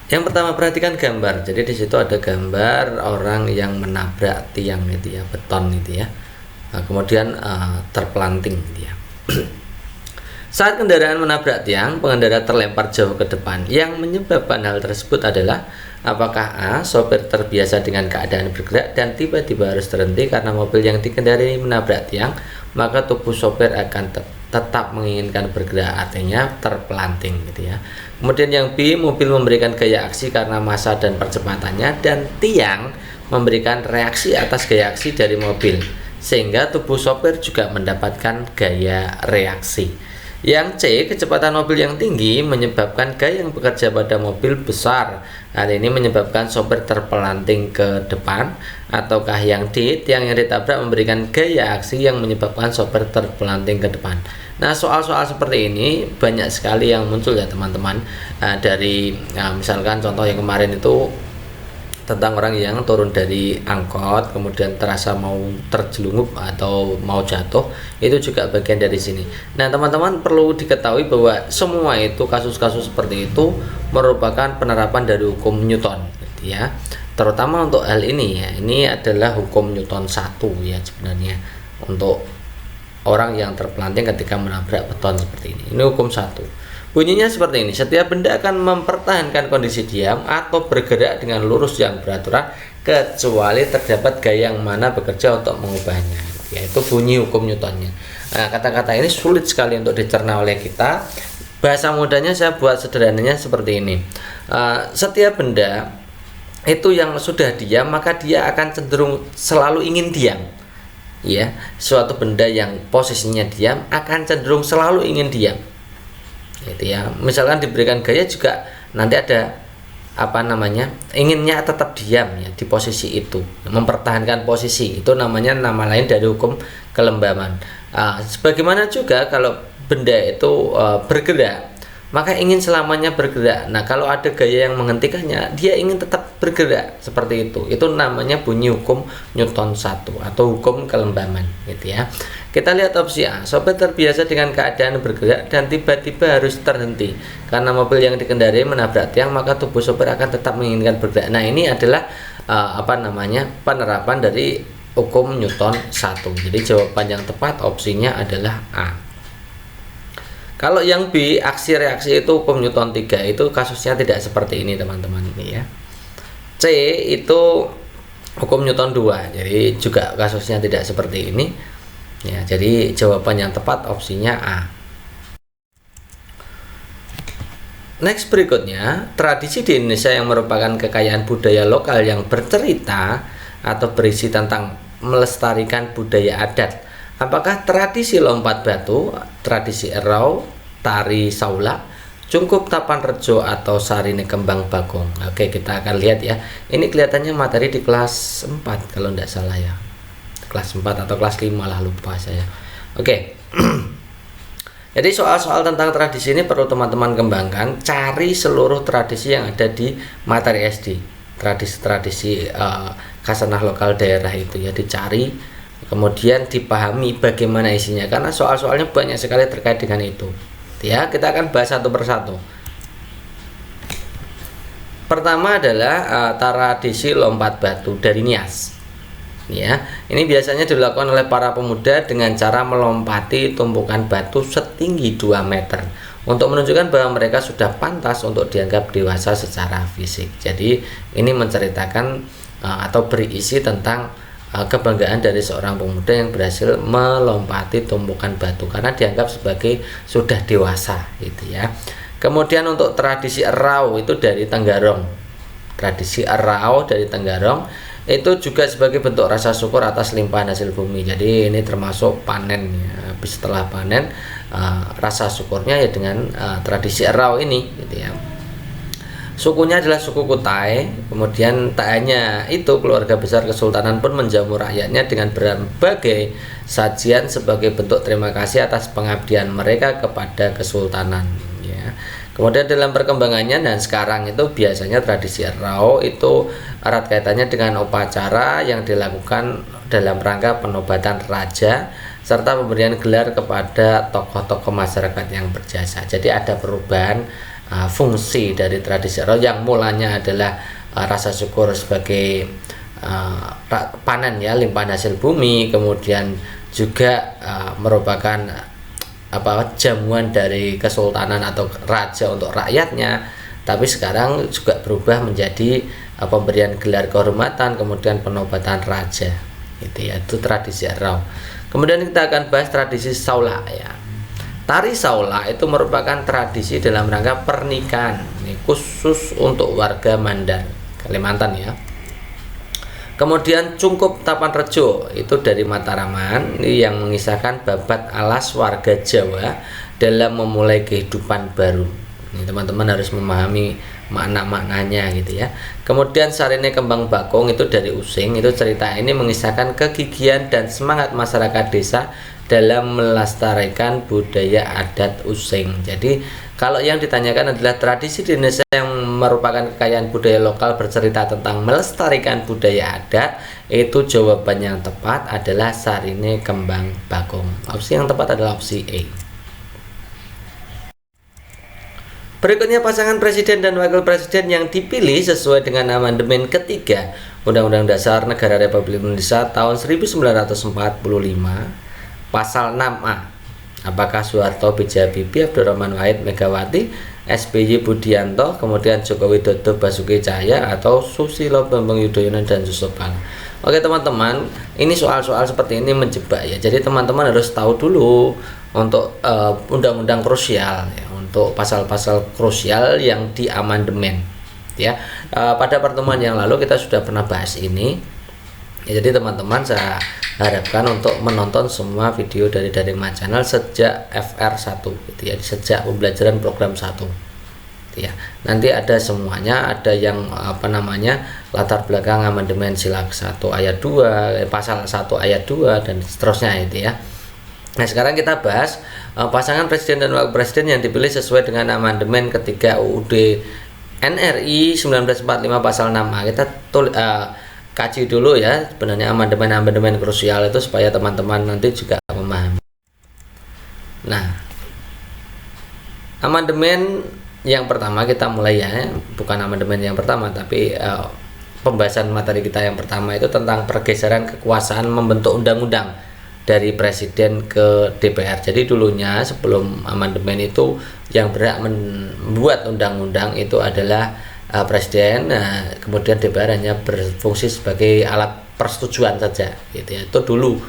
Yang pertama, perhatikan gambar. Jadi di situ ada gambar orang yang menabrak tiang gitu ya, beton gitu ya. Nah, kemudian terpelanting gitu ya. Saat kendaraan menabrak tiang, pengendara terlempar jauh ke depan. Yang menyebabkan hal tersebut adalah apakah A. Sopir terbiasa dengan keadaan bergerak dan tiba-tiba harus berhenti karena mobil yang dikendarai menabrak tiang, maka tubuh sopir akan tetap menginginkan bergerak, artinya terpelanting gitu ya. Kemudian yang B, mobil memberikan gaya aksi karena massa dan percepatannya, dan tiang memberikan reaksi atas gaya aksi dari mobil, sehingga tubuh sopir juga mendapatkan gaya reaksi. Yang C, kecepatan mobil yang tinggi menyebabkan gaya yang bekerja pada mobil besar. Hal ini menyebabkan sopir terpelanting ke depan. Ataukah yang D, tiang yang ditabrak memberikan gaya aksi yang menyebabkan sopir terpelanting ke depan. Nah, soal-soal seperti ini banyak sekali yang muncul ya teman-teman. Dari misalkan contoh yang kemarin itu tentang orang yang turun dari angkot kemudian terasa mau terjelungup atau mau jatuh, itu juga bagian dari sini. Nah, teman-teman perlu diketahui bahwa semua itu kasus-kasus seperti itu merupakan penerapan dari hukum Newton gitu ya. Terutama untuk hal ini ya, ini adalah hukum Newton 1 ya sebenarnya untuk orang yang terpelanting ketika menabrak beton seperti ini. Ini hukum 1. Bunyinya seperti ini: setiap benda akan mempertahankan kondisi diam atau bergerak dengan lurus yang beraturan kecuali terdapat gaya yang mana bekerja untuk mengubahnya. Yaitu bunyi hukum Newtonnya. Nah, kata-kata ini sulit sekali untuk dicerna oleh kita. Bahasa mudahnya saya buat sederhananya seperti ini. Setiap benda itu yang sudah diam, maka dia akan cenderung selalu ingin diam. Ya, suatu benda yang posisinya diam akan cenderung selalu ingin diam. Gitu ya. Misalkan diberikan gaya juga nanti ada inginnya tetap diam ya di posisi itu, mempertahankan posisi itu, namanya nama lain dari hukum kelembaban. Sebagaimana juga kalau benda itu bergerak, maka ingin selamanya bergerak. Nah, kalau ada gaya yang menghentikannya, dia ingin tetap bergerak seperti itu namanya bunyi hukum Newton 1 atau hukum kelembaban gitu ya. Kita lihat opsi A, sopir terbiasa dengan keadaan bergerak dan tiba-tiba harus terhenti karena mobil yang dikendarai menabrak tiang, maka tubuh sopir akan tetap menginginkan bergerak. Nah, ini adalah penerapan dari hukum Newton 1. Jadi jawaban yang tepat opsinya adalah A. Kalau yang B, aksi reaksi, itu hukum Newton 3, itu kasusnya tidak seperti ini teman-teman ini ya. C itu hukum Newton 2, jadi juga kasusnya tidak seperti ini ya. Jadi jawaban yang tepat opsinya A. Next, berikutnya, tradisi di Indonesia yang merupakan kekayaan budaya lokal yang bercerita atau berisi tentang melestarikan budaya adat. Apakah tradisi lompat batu, tradisi erau, tari saula, cungkup tapan rejo, atau sarine kembang bagong? Oke, kita akan lihat ya. Ini kelihatannya materi di kelas 4 kalau tidak salah ya. Kelas 4 atau kelas 5 lah, lupa saya. Oke. Jadi soal-soal tentang tradisi ini perlu teman-teman kembangkan. Cari seluruh tradisi yang ada di materi SD. Tradisi-tradisi khasanah lokal daerah itu ya dicari, kemudian dipahami bagaimana isinya, karena soal-soalnya banyak sekali terkait dengan itu ya. Kita akan bahas satu persatu. Pertama adalah tradisi lompat batu dari Nias ya. Ini biasanya dilakukan oleh para pemuda dengan cara melompati tumpukan batu setinggi 2 meter untuk menunjukkan bahwa mereka sudah pantas untuk dianggap dewasa secara fisik. Jadi ini menceritakan atau berisi tentang kebanggaan dari seorang pemuda yang berhasil melompati tumpukan batu karena dianggap sebagai sudah dewasa gitu ya. Kemudian untuk tradisi erau itu dari Tenggarong. Tradisi erau dari Tenggarong itu juga sebagai bentuk rasa syukur atas limpahan hasil bumi. Jadi ini termasuk panen ya. Habis setelah panen rasa syukurnya ya dengan tradisi erau ini gitu ya. Sukunya adalah suku Kutai. Kemudian tak hanya itu, keluarga besar kesultanan pun menjamu rakyatnya dengan berbagai sajian sebagai bentuk terima kasih atas pengabdian mereka kepada kesultanan ya. Kemudian dalam perkembangannya dan sekarang itu biasanya tradisi erau itu erat kaitannya dengan upacara yang dilakukan dalam rangka penobatan raja serta pemberian gelar kepada tokoh-tokoh masyarakat yang berjasa. Jadi ada perubahan fungsi dari tradisi Rau yang mulanya adalah rasa syukur sebagai panen ya, limpahan hasil bumi, kemudian juga merupakan jamuan dari kesultanan atau raja untuk rakyatnya, tapi sekarang juga berubah menjadi pemberian gelar kehormatan, kemudian penobatan raja, itu tradisi Rau. Kemudian kita akan bahas tradisi Saula ya. Tari Saula itu merupakan tradisi dalam rangka pernikahan, ini khusus untuk warga Mandar, Kalimantan ya. Kemudian Cungkup Tapan Rejo itu dari Mataraman, ini yang mengisahkan babat alas warga Jawa dalam memulai kehidupan baru. Ini teman-teman harus memahami makna-maknanya gitu ya. Kemudian Sarine Kembang Bakung itu dari Using, itu cerita ini mengisahkan kegigihan dan semangat masyarakat desa dalam melestarikan budaya adat Using. Jadi kalau yang ditanyakan adalah tradisi di Indonesia yang merupakan kekayaan budaya lokal bercerita tentang melestarikan budaya adat, itu jawaban yang tepat adalah Sarine Kembang Bakung. Opsi yang tepat adalah opsi E. Berikutnya pasangan presiden dan wakil presiden yang dipilih sesuai dengan amandemen ketiga Undang-Undang Dasar Negara Republik Indonesia tahun 1945 pasal 6A. Apakah Soeharto, B.J. Habibie, Abdurrahman Wahid, Megawati, SBY Budianto, kemudian Joko Widodo, Basuki Cahaya, atau Susilo Bambang Yudhoyono dan Yusuf Kala? Oke teman-teman, ini soal-soal seperti ini menjebak ya. Jadi teman-teman harus tahu dulu untuk undang-undang krusial ya, untuk pasal-pasal krusial yang diamandemen ya. Pada pertemuan yang lalu kita sudah pernah bahas ini ya, jadi teman-teman saya harapkan untuk menonton semua video dari Daring My Channel sejak FR1 gitu ya, sejak pembelajaran program 1 gitu ya. Nanti ada semuanya, ada yang latar belakang amandemen Sila 1 ayat 2, pasal 1 ayat 2 dan seterusnya itu ya. Nah sekarang kita bahas pasangan presiden dan wakil presiden yang dipilih sesuai dengan amandemen ketiga UUD NRI 1945 pasal 6A. Kita kaji dulu ya sebenarnya amandemen krusial itu supaya teman-teman nanti juga memahami. Nah amandemen yang pertama kita mulai ya, bukan amandemen yang pertama tapi pembahasan materi kita yang pertama itu tentang pergeseran kekuasaan membentuk undang-undang dari presiden ke DPR. Jadi dulunya sebelum amandemen itu yang berhak membuat undang-undang itu adalah presiden, kemudian DPR hanya berfungsi sebagai alat persetujuan saja gitu ya. Itu dulu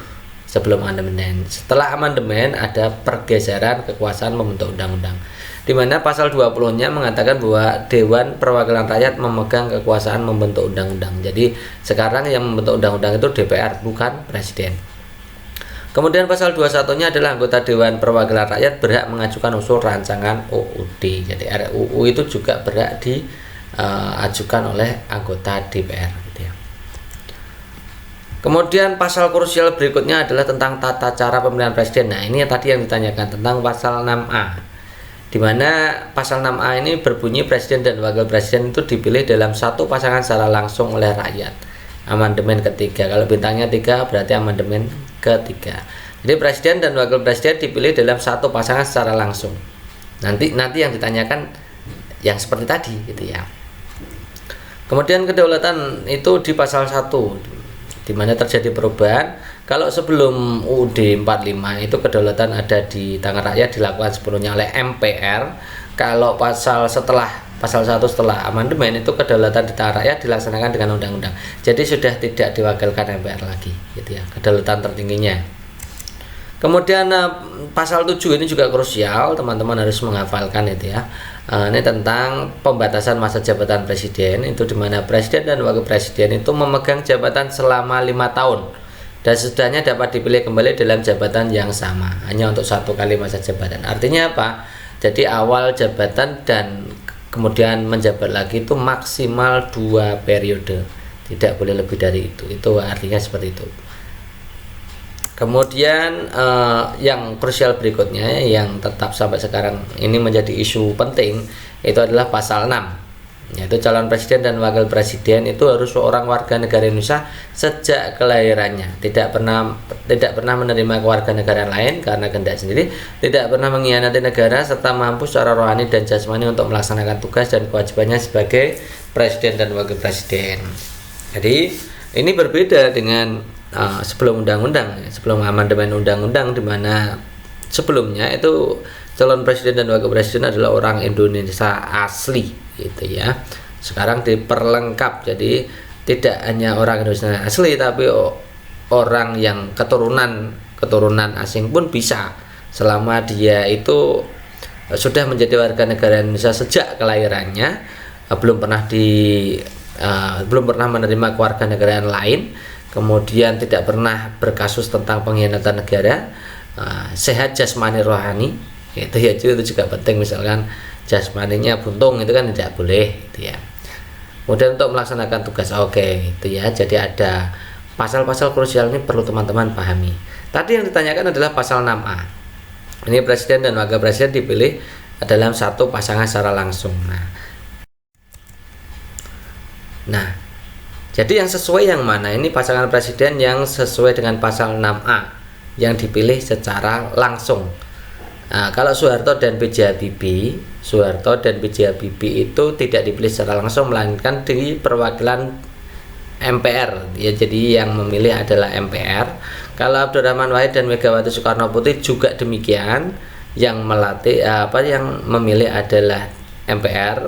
sebelum amandemen. Setelah amandemen ada pergeseran kekuasaan membentuk undang-undang, di mana pasal 20-nya mengatakan bahwa Dewan Perwakilan Rakyat memegang kekuasaan membentuk undang-undang. Jadi sekarang yang membentuk undang-undang itu DPR, bukan presiden. Kemudian pasal 21-nya adalah anggota Dewan Perwakilan Rakyat berhak mengajukan usul rancangan UUD. Jadi RUU itu juga berhak diajukan oleh anggota DPR gitu ya. Kemudian pasal krusial berikutnya adalah tentang tata cara pemilihan presiden. Nah, ini tadi yang ditanyakan tentang pasal 6A. Di mana pasal 6A ini berbunyi presiden dan wakil presiden itu dipilih dalam satu pasangan secara langsung oleh rakyat. Amandemen ketiga. Kalau bintangnya 3 berarti amandemen ketiga. Jadi presiden dan wakil presiden dipilih dalam satu pasangan secara langsung. Nanti yang ditanyakan yang seperti tadi gitu ya. Kemudian kedaulatan itu di pasal 1 di mana terjadi perubahan. Kalau sebelum UUD 45 itu kedaulatan ada di tangan rakyat, dilakukan sepenuhnya oleh MPR. Kalau pasal 1 setelah amandemen itu kedaulatan di tangan rakyat dilaksanakan dengan undang-undang. Jadi sudah tidak diwakilkan MPR lagi gitu ya, kedaulatan tertingginya. Kemudian pasal 7 ini juga krusial, teman-teman harus menghafalkan itu ya. Ini tentang pembatasan masa jabatan presiden, itu dimana presiden dan wakil presiden itu memegang jabatan selama 5 tahun dan sesudahnya dapat dipilih kembali dalam jabatan yang sama hanya untuk 1 kali masa jabatan. Artinya apa? Jadi awal jabatan dan kemudian menjabat lagi itu maksimal 2 periode, tidak boleh lebih dari itu. Itu artinya seperti itu. Kemudian yang krusial berikutnya yang tetap sampai sekarang ini menjadi isu penting itu adalah pasal 6 yaitu calon presiden dan wakil presiden itu harus seorang warga negara Indonesia sejak kelahirannya, tidak pernah menerima kewarganegaraan lain karena kehendak sendiri, tidak pernah mengkhianati negara, serta mampu secara rohani dan jasmani untuk melaksanakan tugas dan kewajibannya sebagai presiden dan wakil presiden. Jadi ini berbeda dengan sebelum undang-undang, sebelum amandemen undang-undang, di mana sebelumnya itu calon presiden dan wakil presiden adalah orang Indonesia asli gitu ya. Sekarang diperlengkap, jadi tidak hanya orang Indonesia asli tapi orang yang keturunan asing pun bisa, selama dia itu sudah menjadi warga negara Indonesia sejak kelahirannya, belum pernah menerima kewarganegaraan lain, kemudian tidak pernah berkasus tentang pengkhianatan negara, sehat jasmani rohani, itu ya, itu juga penting. Misalkan jasmaninya buntung itu kan tidak boleh gitu ya. Kemudian untuk melaksanakan tugas, itu ya. Jadi ada pasal-pasal krusial ini perlu teman-teman pahami. Tadi yang ditanyakan adalah pasal 6A. Ini presiden dan wakil presiden dipilih dalam satu pasangan secara langsung. Nah, jadi yang sesuai yang mana? Ini pasangan presiden yang sesuai dengan pasal 6A yang dipilih secara langsung. Nah, kalau Soeharto dan B.J. Habibie itu tidak dipilih secara langsung, melainkan di perwakilan MPR ya, jadi yang memilih adalah MPR. Kalau Abdurrahman Wahid dan Megawati Soekarno Putri juga demikian, yang memilih adalah MPR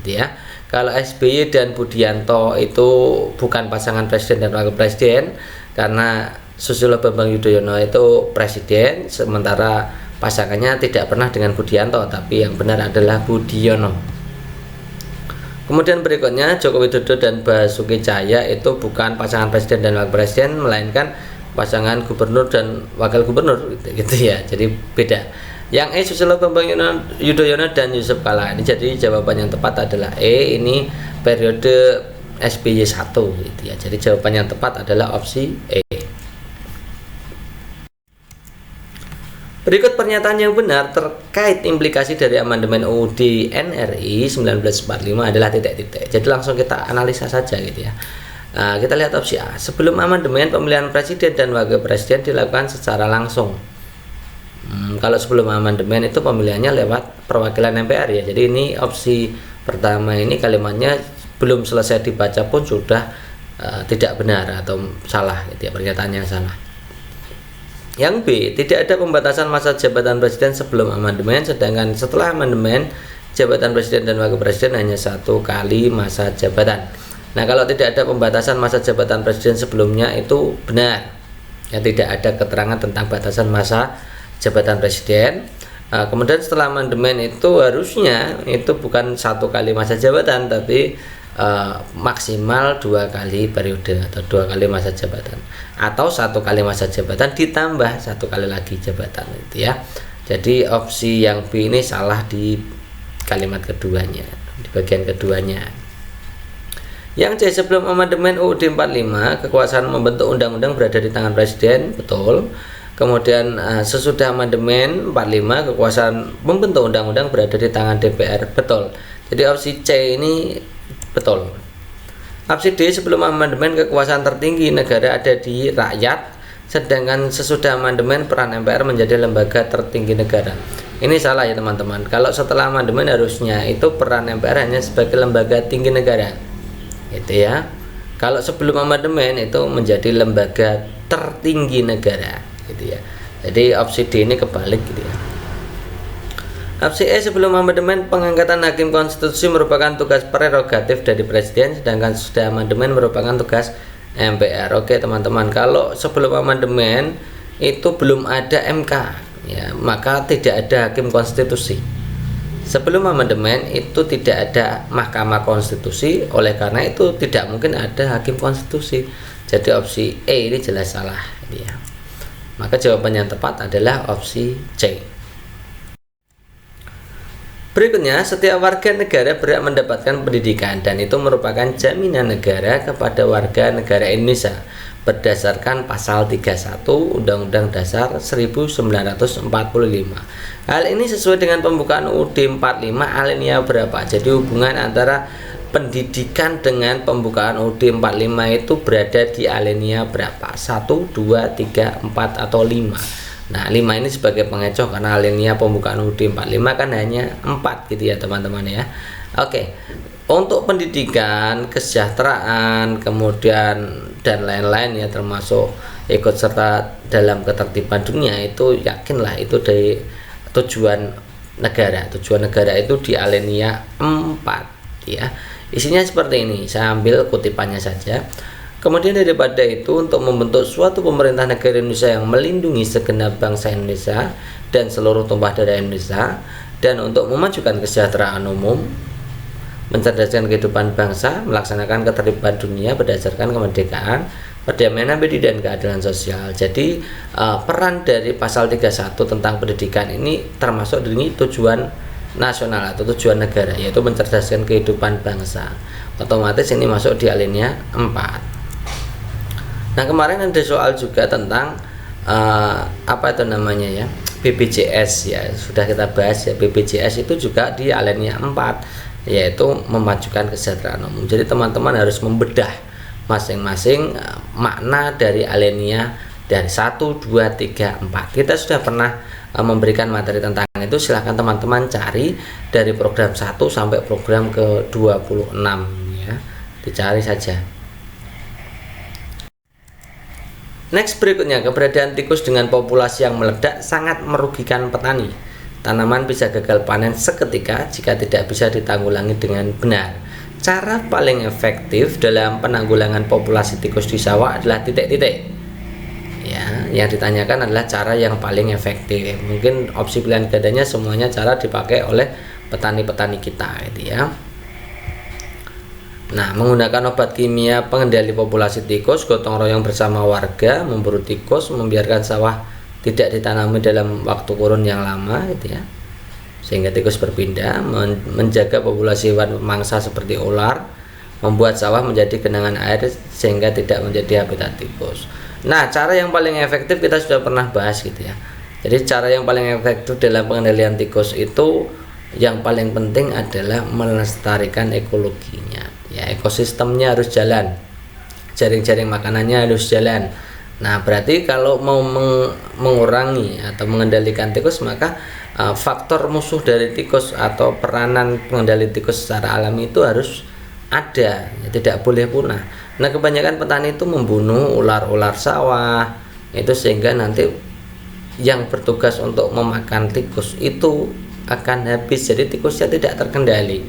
gitu ya. Kalau SBY dan Budianto itu bukan pasangan presiden dan wakil presiden, karena Susilo Bambang Yudhoyono itu presiden, sementara pasangannya tidak pernah dengan Budianto, tapi yang benar adalah Budiono. Kemudian berikutnya Joko Widodo dan Basuki Cahaya itu bukan pasangan presiden dan wakil presiden, melainkan pasangan gubernur dan wakil gubernur gitu ya. Jadi beda. Yang Susilo Bambang Yudhoyono dan Yusuf Kala. Ini jadi jawaban yang tepat adalah ini periode SBY 1 gitu ya. Jadi jawaban yang tepat adalah opsi E. Berikut pernyataan yang benar terkait implikasi dari amandemen UUD NRI 1945 adalah titik-titik. Jadi langsung kita analisa saja gitu ya. Kita lihat opsi A. Sebelum amandemen, pemilihan presiden dan wakil presiden dilakukan secara langsung. Kalau sebelum amandemen itu pemilihannya lewat perwakilan MPR ya. Jadi ini opsi pertama, ini kalimatnya belum selesai dibaca pun sudah tidak benar atau salah gitu ya, pernyataan yang salah. Yang B, tidak ada pembatasan masa jabatan presiden sebelum amandemen, sedangkan setelah amandemen jabatan presiden dan wakil presiden hanya 1 kali masa jabatan. Nah, kalau tidak ada pembatasan masa jabatan presiden sebelumnya itu benar. Ya, tidak ada keterangan tentang batasan masa jabatan presiden. Kemudian setelah amandemen itu harusnya itu bukan 1 kali masa jabatan, tapi maksimal 2 kali periode atau 2 kali masa jabatan, atau 1 kali masa jabatan ditambah 1 kali lagi jabatan gitu ya. Jadi opsi yang B ini salah di kalimat keduanya, di bagian keduanya. Yang C, sebelum amandemen UUD 45 kekuasaan membentuk undang-undang berada di tangan presiden, betul. Kemudian sesudah amandemen 45 kekuasaan membentuk undang-undang berada di tangan DPR, betul. Jadi opsi C ini betul. Opsi D, sebelum amandemen kekuasaan tertinggi negara ada di rakyat, sedangkan sesudah amandemen peran MPR menjadi lembaga tertinggi negara. Ini salah ya teman-teman. Kalau setelah amandemen harusnya itu peran MPR hanya sebagai lembaga tinggi negara. Itu ya. Kalau sebelum amandemen itu menjadi lembaga tertinggi negara gitu ya. Jadi opsi D ini kebalik gitu ya. Opsi E, sebelum amandemen pengangkatan hakim konstitusi merupakan tugas prerogatif dari presiden, sedangkan sudah amandemen merupakan tugas MPR. Oke teman-teman, kalau sebelum amandemen itu belum ada MK ya, maka tidak ada hakim konstitusi. Sebelum amandemen itu tidak ada Mahkamah Konstitusi, oleh karena itu tidak mungkin ada hakim konstitusi. Jadi opsi E ini jelas salah ya. Maka jawaban yang tepat adalah opsi C. Berikutnya, setiap warga negara berhak mendapatkan pendidikan, dan itu merupakan jaminan negara kepada warga negara Indonesia berdasarkan pasal 31 Undang-Undang Dasar 1945. Hal ini sesuai dengan pembukaan UUD 45 alinea berapa? Jadi hubungan antara pendidikan dengan pembukaan UUD 45 itu berada di alinea berapa? 1, 2, 3, 4 atau 5. Nah 5 ini sebagai pengecoh karena alinea pembukaan UUD 45 kan hanya 4 gitu ya teman-teman ya. Oke, untuk pendidikan, kesejahteraan, kemudian dan lain-lain ya, termasuk ikut serta dalam ketertiban dunia, itu yakinlah itu dari tujuan negara. Tujuan negara itu di alinea 4 ya. Isinya seperti ini, saya ambil kutipannya saja. Kemudian daripada itu, untuk membentuk suatu pemerintah negara Indonesia yang melindungi segenap bangsa Indonesia dan seluruh tumpah darah Indonesia, dan untuk memajukan kesejahteraan umum, mencerdaskan kehidupan bangsa, melaksanakan ketertiban dunia berdasarkan kemerdekaan, perdamaian abadi dan keadilan sosial. Jadi peran dari pasal 31 tentang pendidikan ini termasuk dari tujuan nasional atau tujuan negara, yaitu mencerdaskan kehidupan bangsa. Otomatis ini masuk di alinea 4. Nah kemarin ada soal juga tentang apa itu namanya ya, BPJS ya, sudah kita bahas ya. BPJS itu juga di alinea 4, yaitu memajukan kesejahteraan umum. Jadi teman-teman harus membedah masing-masing makna dari alinea dari 1, 2, 3, 4. Kita sudah pernah memberikan materi tentang itu, silahkan teman-teman cari dari program 1 sampai program ke 26 ya, dicari saja. Next berikutnya, keberadaan tikus dengan populasi yang meledak sangat merugikan petani. Tanaman bisa gagal panen seketika jika tidak bisa ditanggulangi dengan benar. Cara paling efektif dalam penanggulangan populasi tikus di sawah adalah titik-titik. Ya, yang ditanyakan adalah cara yang paling efektif. Mungkin opsi pilihan gandanya semuanya cara dipakai oleh petani-petani kita gitu ya. Nah, menggunakan obat kimia pengendali populasi tikus, gotong royong bersama warga memburu tikus, membiarkan sawah tidak ditanami dalam waktu kurun yang lama gitu ya, sehingga tikus berpindah, menjaga populasi hewan pemangsa seperti ular, membuat sawah menjadi genangan air sehingga tidak menjadi habitat tikus. Nah, cara yang paling efektif kita sudah pernah bahas gitu ya. Jadi cara yang paling efektif dalam pengendalian tikus itu yang paling penting adalah melestarikan ekologinya. Ya, ekosistemnya harus jalan. Jaring-jaring makanannya harus jalan. Nah, berarti kalau mau mengurangi atau mengendalikan tikus, maka faktor musuh dari tikus atau peranan pengendali tikus secara alami itu harus ada, ya, tidak boleh punah. Nah kebanyakan petani itu membunuh ular-ular sawah itu, sehingga nanti yang bertugas untuk memakan tikus itu akan habis, jadi tikusnya tidak terkendali.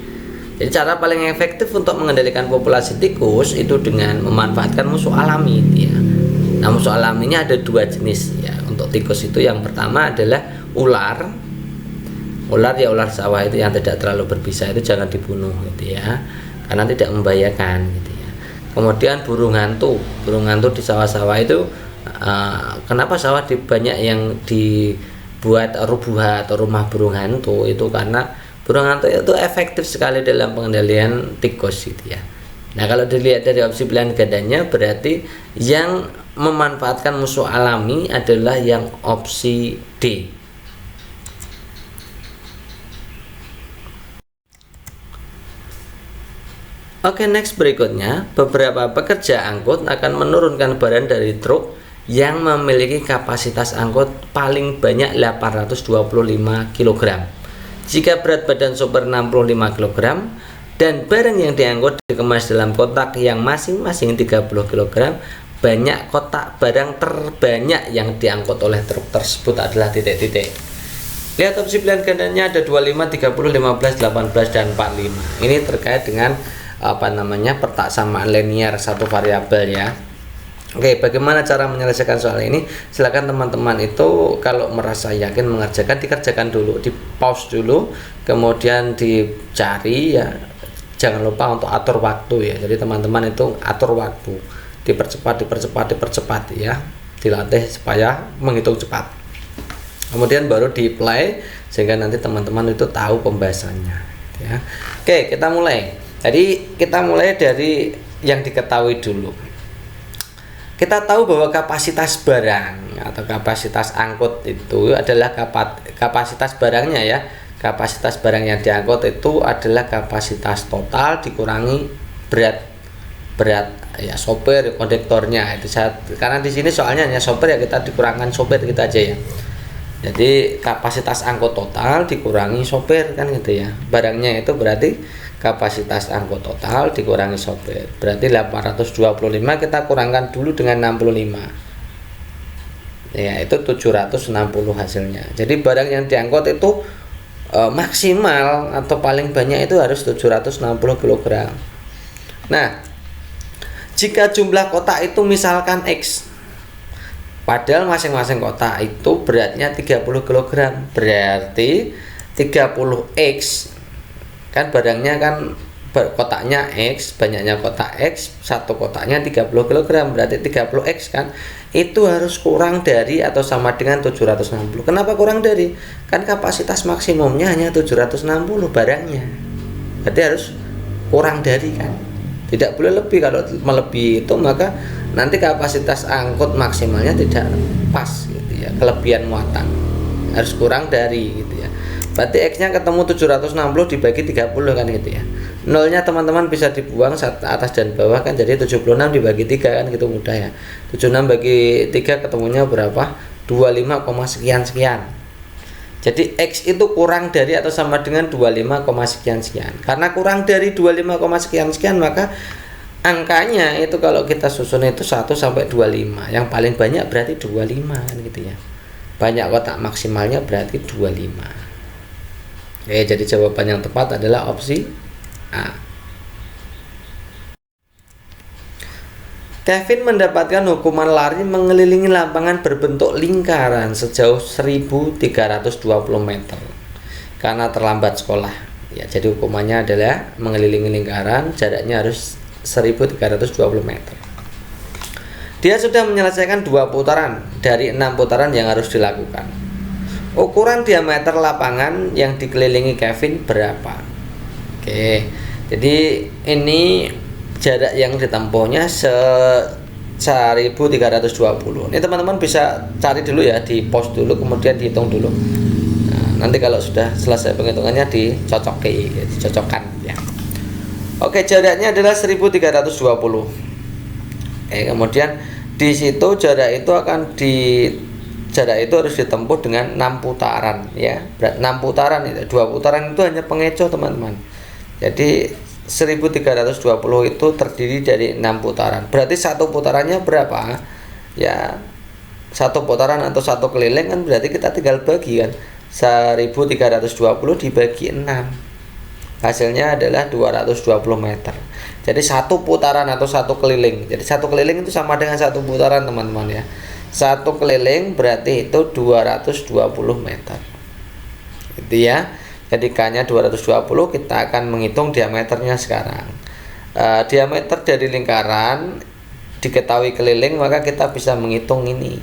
Jadi cara paling efektif untuk mengendalikan populasi tikus itu dengan memanfaatkan musuh alami ya. Nah musuh alaminya ada 2 jenis ya untuk tikus itu. Yang pertama adalah ular ya, ular sawah itu yang tidak terlalu berbisa, itu jangan dibunuh gitu ya, karena tidak membahayakan gitu ya. Kemudian burung hantu di sawah-sawah itu kenapa sawah banyak yang dibuat rubuha atau rumah burung hantu itu, karena burung hantu itu efektif sekali dalam pengendalian tikus gitu ya. Nah kalau dilihat dari opsi pilihan gandanya, berarti yang memanfaatkan musuh alami adalah yang opsi D. Oke, next berikutnya, beberapa pekerja angkut akan menurunkan barang dari truk yang memiliki kapasitas angkut paling banyak 825 kg. Jika berat badan sopir 65 kg dan barang yang diangkut dikemas dalam kotak yang masing-masing 30 kg, banyak kotak barang terbanyak yang diangkut oleh truk tersebut adalah titik-titik. Lihat opsi pilihan gandanya ada 25, 30, 15, 18 dan 45. Ini terkait dengan persamaan linear satu variabel ya. Oke, bagaimana cara menyelesaikan soal ini? Silakan teman-teman itu kalau merasa yakin dikerjakan dulu, di pause dulu, kemudian dicari ya. Jangan lupa untuk atur waktu ya. Jadi teman-teman itu atur waktu, dipercepat ya. Dilatih supaya menghitung cepat. Kemudian baru di-play sehingga nanti teman-teman itu tahu pembahasannya ya. Oke, kita mulai. Jadi kita mulai dari yang diketahui dulu. Kita tahu bahwa kapasitas barang atau kapasitas angkut itu adalah kapasitas barangnya ya. Kapasitas barang yang diangkut itu adalah kapasitas total dikurangi berat ya sopir, kondektornya itu karena di sini soalnya hanya sopir ya kita dikurangkan sopir kita aja ya. Jadi kapasitas angkut total dikurangi sopir kan gitu ya. Barangnya itu berarti kapasitas angkut total dikurangi sopir. Berarti 825 kita kurangkan dulu dengan 65. Ya itu 760 hasilnya. Jadi barang yang diangkut itu maksimal atau paling banyak itu harus 760 kg. Nah, jika jumlah kotak itu misalkan X, padahal masing-masing kotak itu beratnya 30 kg, berarti 30X kan barangnya kan kotaknya X, banyaknya kotak X, satu kotaknya 30 kg, berarti 30X kan itu harus kurang dari atau sama dengan 760. Kenapa kurang dari? Kan kapasitas maksimumnya hanya 760 barangnya, berarti harus kurang dari kan, tidak boleh lebih. Kalau melebihi itu maka nanti kapasitas angkut maksimalnya tidak pas gitu ya, kelebihan muatan, harus kurang dari gitu ya. Berarti X-nya ketemu 760 dibagi 30 kan gitu ya. Nolnya teman-teman bisa dibuang atas dan bawah kan, jadi 76 dibagi 3 kan gitu mudah ya. 76 bagi 3 ketemunya berapa? 25, sekian. Jadi X itu kurang dari atau sama dengan 25, sekian. Karena kurang dari 25, sekian maka angkanya itu kalau kita susun itu 1 sampai 25. Yang paling banyak berarti 25 kan gitu ya. Banyak kotak maksimalnya berarti 25. Oke, jadi jawaban yang tepat adalah opsi A. Kevin mendapatkan hukuman lari mengelilingi lapangan berbentuk lingkaran sejauh 1320 meter karena terlambat sekolah. Ya, jadi hukumannya adalah mengelilingi lingkaran, jaraknya harus 1320 meter. Dia sudah menyelesaikan 2 putaran dari 6 putaran yang harus dilakukan. Ukuran diameter lapangan yang dikelilingi Kevin berapa? Oke, jadi ini jarak yang ditempuhnya 1320. Ini teman-teman bisa cari dulu ya, di post dulu kemudian dihitung dulu. Nah, nanti kalau sudah selesai penghitungannya dicocokkan ya. Oke, jaraknya adalah 1320. Kemudian di situ jarak itu harus ditempuh dengan 6 putaran ya. Berat 6 putaran itu, 2 putaran itu hanya pengecoh teman-teman. Jadi 1320 itu terdiri dari 6 putaran. Berarti satu putarannya berapa? Ya, satu putaran atau satu keliling kan berarti kita tinggal bagi kan. 1320 dibagi 6. Hasilnya adalah 220 meter. Jadi satu putaran atau satu keliling. Jadi satu keliling itu sama dengan satu putaran teman-teman ya. Satu keliling berarti itu 220 meter. Gitu ya. Jadi K-nya 220, kita akan menghitung diameternya sekarang. Diameter dari lingkaran diketahui keliling, maka kita bisa menghitung ini.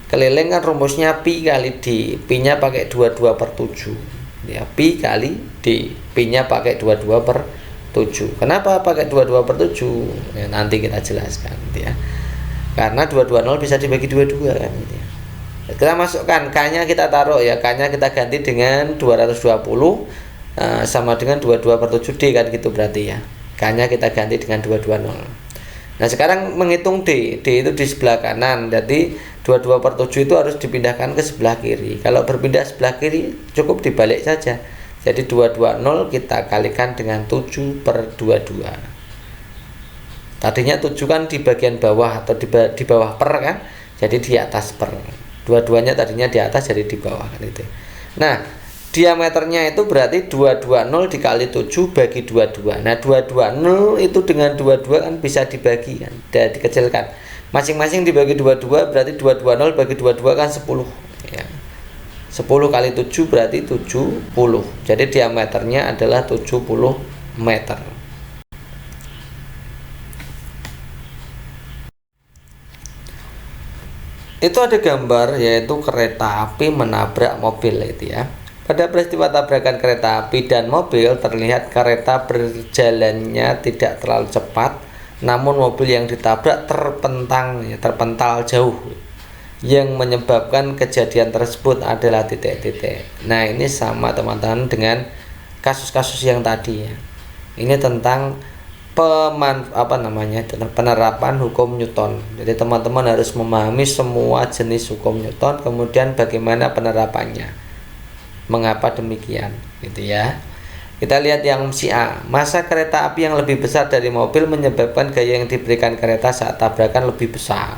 Keliling kan rumusnya pi kali d. Pi-nya pakai 22/7. Ya, pi kali d. Pi-nya pakai 22/7. Kenapa pakai 22/7? Ya, nanti kita jelaskan gitu ya. Karena 220 bisa dibagi 22 kan gitu ya. Kita masukkan K-nya, kita taruh ya, K-nya kita ganti dengan 220 sama dengan 22/7 D kan gitu berarti ya. K-nya kita ganti dengan 220. Nah, sekarang menghitung D. D itu di sebelah kanan. Jadi 22/7 itu harus dipindahkan ke sebelah kiri. Kalau berpindah sebelah kiri cukup dibalik saja. Jadi 220 kita kalikan dengan 7/22. Tadinya 7 kan di bagian bawah atau di bawah per kan, jadi di atas per. Dua-duanya tadinya di atas jadi di bawah kan itu. Nah, diameternya itu berarti 220 dikali 7 bagi 22. Nah, 220 itu dengan 22 kan bisa dibagi kan, dan dikecilkan. Masing-masing dibagi 22 berarti 220 bagi 22 kan 10 ya. 10 kali 7 berarti 70. Jadi diameternya adalah 70 meter. Itu ada gambar yaitu kereta api menabrak mobil itu ya. Pada peristiwa tabrakan kereta api dan mobil terlihat kereta berjalannya tidak terlalu cepat, namun mobil yang ditabrak terpental jauh. yang menyebabkan kejadian tersebut adalah titik-titik. Nah, ini sama teman-teman dengan kasus-kasus yang tadi ya. Ini tentang penerapan hukum Newton. Jadi teman-teman harus memahami semua jenis hukum Newton, kemudian bagaimana penerapannya. Mengapa demikian, gitu ya. Kita lihat yang si A. Massa kereta api yang lebih besar dari mobil menyebabkan gaya yang diberikan kereta saat tabrakan lebih besar.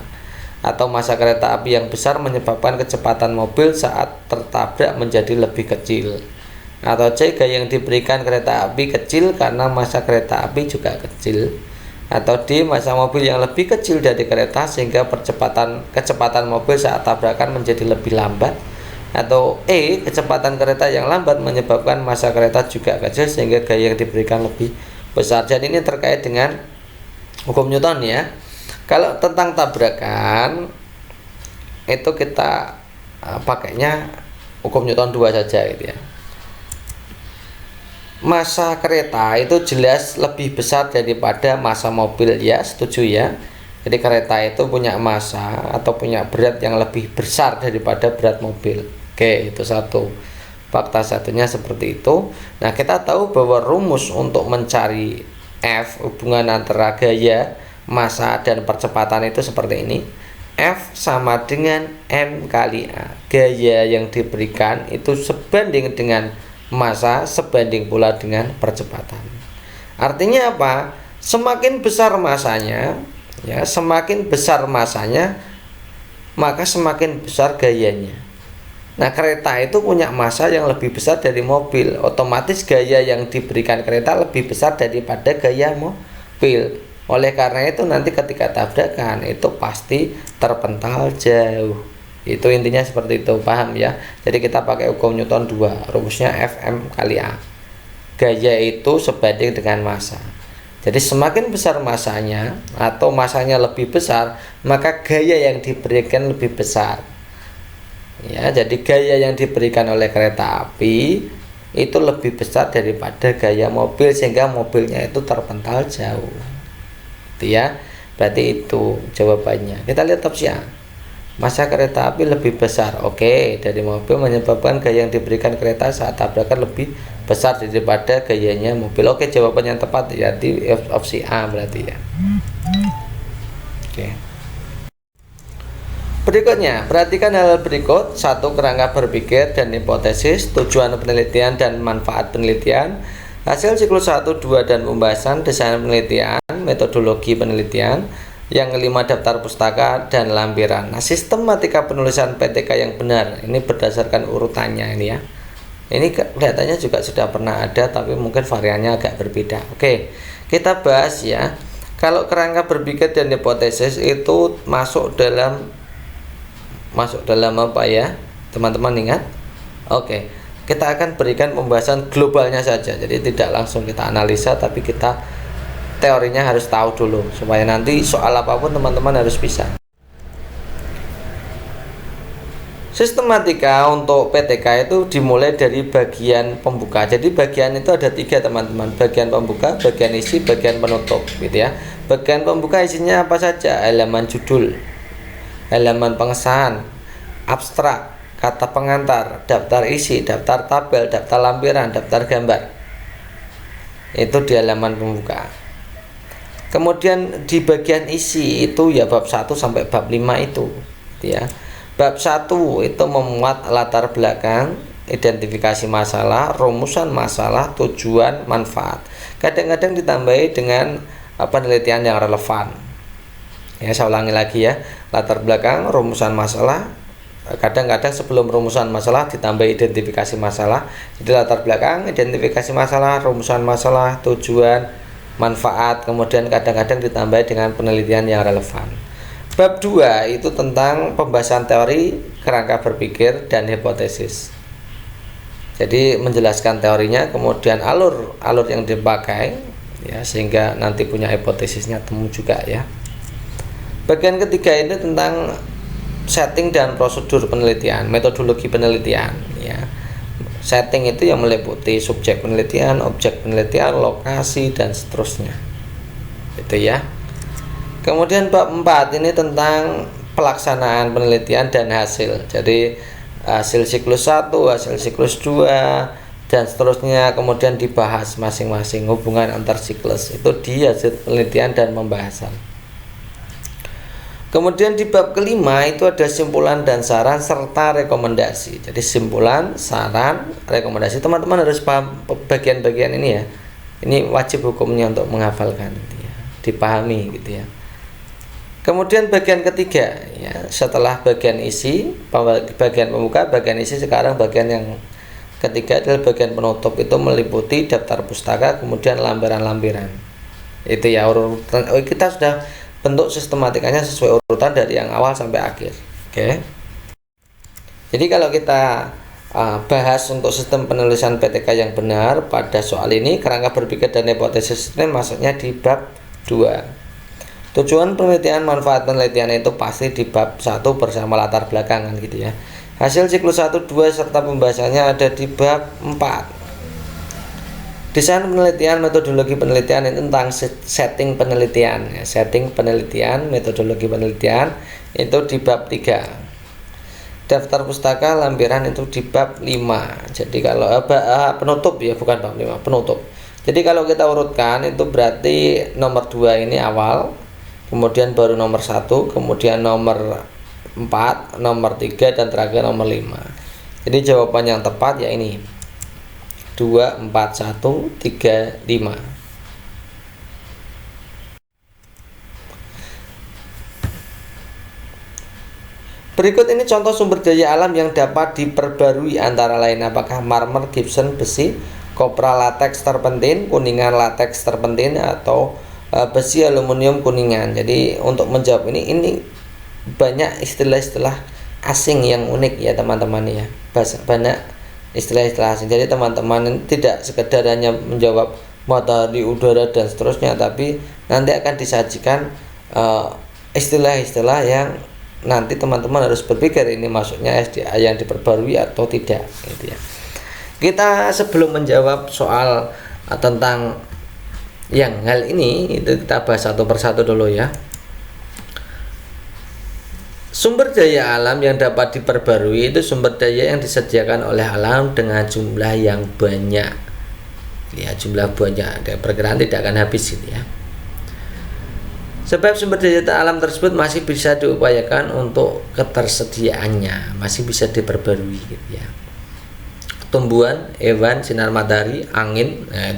Atau massa kereta api yang besar menyebabkan kecepatan mobil saat tertabrak menjadi lebih kecil. Atau C, gaya yang diberikan kereta api kecil karena massa kereta api juga kecil. Atau D, massa mobil yang lebih kecil dari kereta sehingga kecepatan mobil saat tabrakan menjadi lebih lambat. Atau E, kecepatan kereta yang lambat menyebabkan massa kereta juga kecil sehingga gaya yang diberikan lebih besar. Jadi ini terkait dengan hukum Newton ya. Kalau tentang tabrakan itu kita pakainya hukum Newton 2 saja gitu ya. Massa kereta itu jelas lebih besar daripada massa mobil ya, setuju ya. Jadi kereta itu punya massa atau punya berat yang lebih besar daripada berat mobil. Oke, itu satu. Fakta satunya seperti itu. Nah, kita tahu bahwa rumus untuk mencari F, hubungan antara gaya, massa dan percepatan itu seperti ini. F sama dengan M kali A. Gaya yang diberikan itu sebanding dengan massa sebanding pula dengan percepatan. Artinya apa? Semakin besar massanya, ya, semakin besar massanya, maka semakin besar gayanya. Nah, kereta itu punya massa yang lebih besar dari mobil, otomatis gaya yang diberikan kereta lebih besar daripada gaya mobil. Oleh karena itu nanti ketika tabrakan itu pasti terpental jauh. Itu intinya seperti itu, paham ya. Jadi kita pakai hukum Newton 2, rumusnya Fm kali A. Gaya itu sebanding dengan massa. Jadi semakin besar massanya atau massanya lebih besar, maka gaya yang diberikan lebih besar. Ya, jadi gaya yang diberikan oleh kereta api itu lebih besar daripada gaya mobil sehingga mobilnya itu terpental jauh. Itu ya. Berarti itu jawabannya. Kita lihat opsi A. Massa kereta api lebih besar, oke, dari mobil menyebabkan gaya yang diberikan kereta saat tabrakan lebih besar daripada gayanya mobil. Oke, jawaban yang tepat ya di opsi A berarti ya. Oke. Berikutnya, perhatikan hal berikut. 1. Kerangka berpikir dan hipotesis, tujuan penelitian dan manfaat penelitian, hasil siklus 1, 2 dan pembahasan, desain penelitian, metodologi penelitian. Yang kelima, daftar pustaka dan lampiran. Nah, sistematika penulisan PTK yang benar ini berdasarkan urutannya ini ya. Ini kelihatannya juga sudah pernah ada tapi mungkin variannya agak berbeda. Oke, kita bahas ya. Kalau kerangka berpikir dan hipotesis itu masuk dalam apa ya? Teman-teman ingat? Oke. Kita akan berikan pembahasan globalnya saja. Jadi tidak langsung kita analisa tapi kita teorinya harus tahu dulu supaya nanti soal apapun teman-teman harus bisa. Sistematika untuk PTK itu dimulai dari bagian pembuka. Jadi bagian itu ada 3 teman-teman. Bagian pembuka, bagian isi, bagian penutup gitu ya. Bagian pembuka isinya apa saja? Halaman judul, halaman pengesahan, abstrak, kata pengantar, daftar isi, daftar tabel, daftar lampiran, daftar gambar. Itu di halaman pembuka. Kemudian di bagian isi itu ya bab 1 sampai bab 5 itu ya. Bab 1 itu memuat latar belakang, identifikasi masalah, rumusan masalah, tujuan, manfaat. Kadang-kadang ditambahi dengan penelitian yang relevan. Ya, saya ulangi lagi ya. Latar belakang, rumusan masalah. Kadang-kadang sebelum rumusan masalah ditambah identifikasi masalah. Jadi latar belakang, identifikasi masalah, rumusan masalah, tujuan, manfaat, kemudian kadang-kadang ditambah dengan penelitian yang relevan. Bab 2 itu tentang pembahasan teori, kerangka berpikir dan hipotesis. Jadi menjelaskan teorinya, kemudian alur yang dipakai ya, sehingga nanti punya hipotesisnya temu juga ya. Bagian ketiga ini tentang setting dan prosedur penelitian, metodologi penelitian ya. Setting itu yang meliputi subjek penelitian, objek penelitian, lokasi dan seterusnya. Itu ya. Kemudian bab 4 ini tentang pelaksanaan penelitian dan hasil. Jadi hasil siklus 1, hasil siklus 2 dan seterusnya, kemudian dibahas masing-masing hubungan antar siklus itu di hasil penelitian dan pembahasan. Kemudian di bab kelima itu ada simpulan dan saran serta rekomendasi. Jadi simpulan, saran, rekomendasi. Teman-teman harus paham bagian-bagian ini ya. Ini wajib hukumnya untuk menghafalkan gitu ya. Dipahami gitu ya. Kemudian bagian ketiga ya, setelah bagian isi, bagian pembuka, bagian isi, sekarang bagian yang ketiga adalah bagian penutup. Itu meliputi daftar pustaka, kemudian lampiran-lampiran. Itu ya urutan. Kita sudah bentuk sistematikanya sesuai urutan dari yang awal sampai akhir. Oke. Jadi kalau kita bahas untuk sistem penulisan PTK yang benar pada soal ini, kerangka berpikir dan hipotesis sistem masuknya di bab 2. Tujuan penelitian, manfaat penelitian itu pasti di bab 1 bersama latar belakangan gitu ya. Hasil siklus 1, 2 serta pembahasannya ada di bab 4. Desain penelitian, metodologi penelitian itu tentang setting penelitian ya. Setting penelitian, metodologi penelitian itu di bab 3. Daftar pustaka, lampiran itu di bab 5. Jadi kalau penutup ya, bukan bab 5, penutup. Jadi kalau kita urutkan itu berarti nomor 2 ini awal, kemudian baru nomor 1, kemudian nomor 4, nomor 3 dan terakhir nomor 5. Jadi jawaban yang tepat ya ini 2, 4, 1, 3, 5. Berikut ini contoh sumber daya alam yang dapat diperbarui, antara lain apakah marmer, gypsum, besi, kopra, lateks, terpentin, kuningan, lateks, terpentin, atau besi, aluminium, kuningan. Jadi untuk menjawab ini banyak istilah-istilah asing yang unik ya teman-teman ya. Banyak istilah-istilah asing. Jadi teman-teman tidak sekedar hanya menjawab matahari, udara dan seterusnya, tapi nanti akan disajikan istilah-istilah yang nanti teman-teman harus berpikir ini masuknya SDA yang diperbarui atau tidak gitu ya. Kita sebelum menjawab soal tentang yang hal ini itu kita bahas satu persatu dulu ya. Sumber daya alam yang dapat diperbarui itu sumber daya yang disediakan oleh alam dengan jumlah yang banyak. Ya, jumlah banyak, perkiraan tidak akan habis gitu ya. Sebab sumber daya alam tersebut masih bisa diupayakan untuk ketersediaannya, masih bisa diperbarui gitu ya. Tumbuhan, hewan, sinar matahari, angin, nah